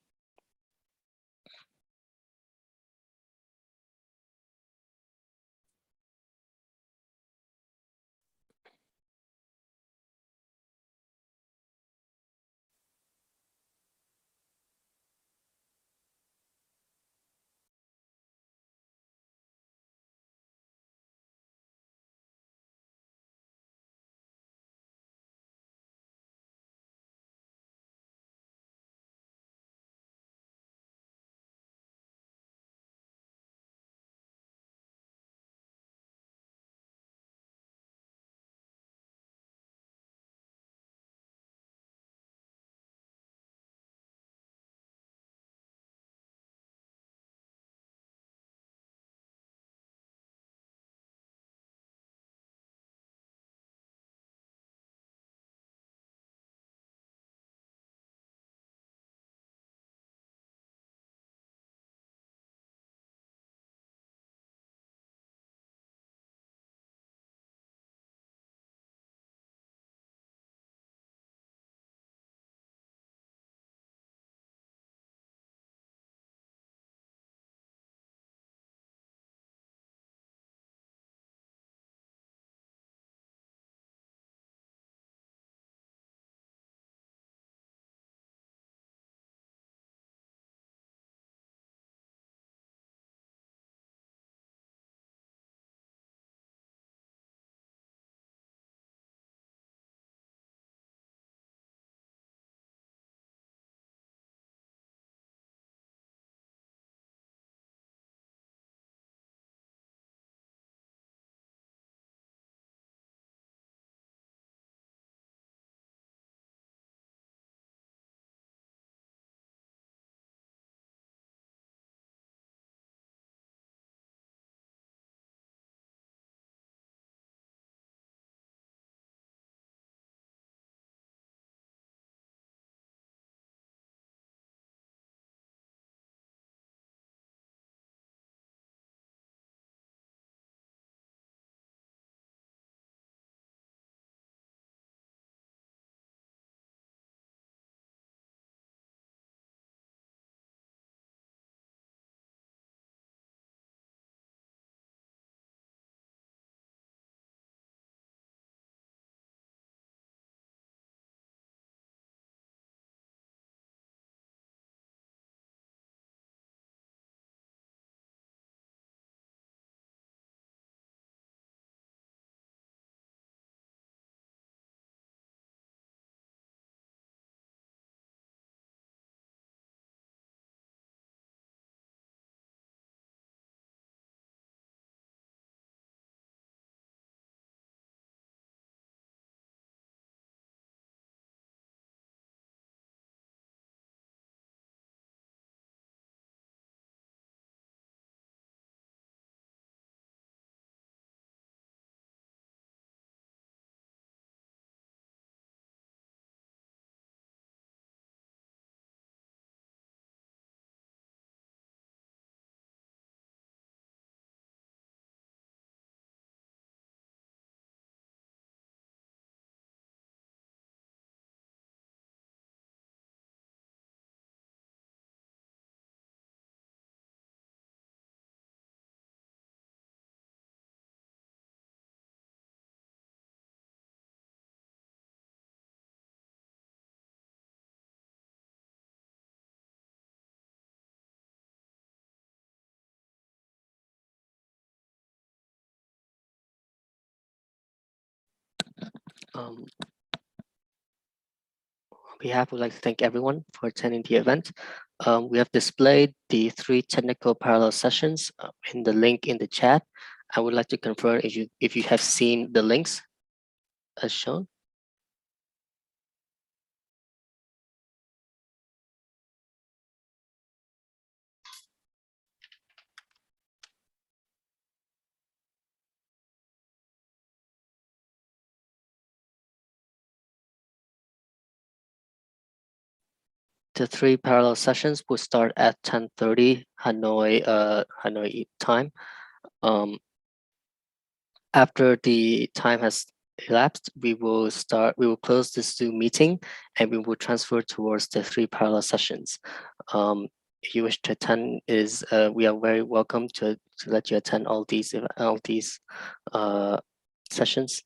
On behalf, we'd like to thank everyone for attending the event. We have displayed the 3 technical parallel sessions in the link in the chat. I would like to confirm if you have seen the links as shown. The 3 parallel sessions will start at 10:30 Hanoi time. After the time has elapsed, we will close this Zoom meeting and we will transfer towards the 3 parallel sessions. If you wish to attend, we are very welcome to let you attend all these sessions.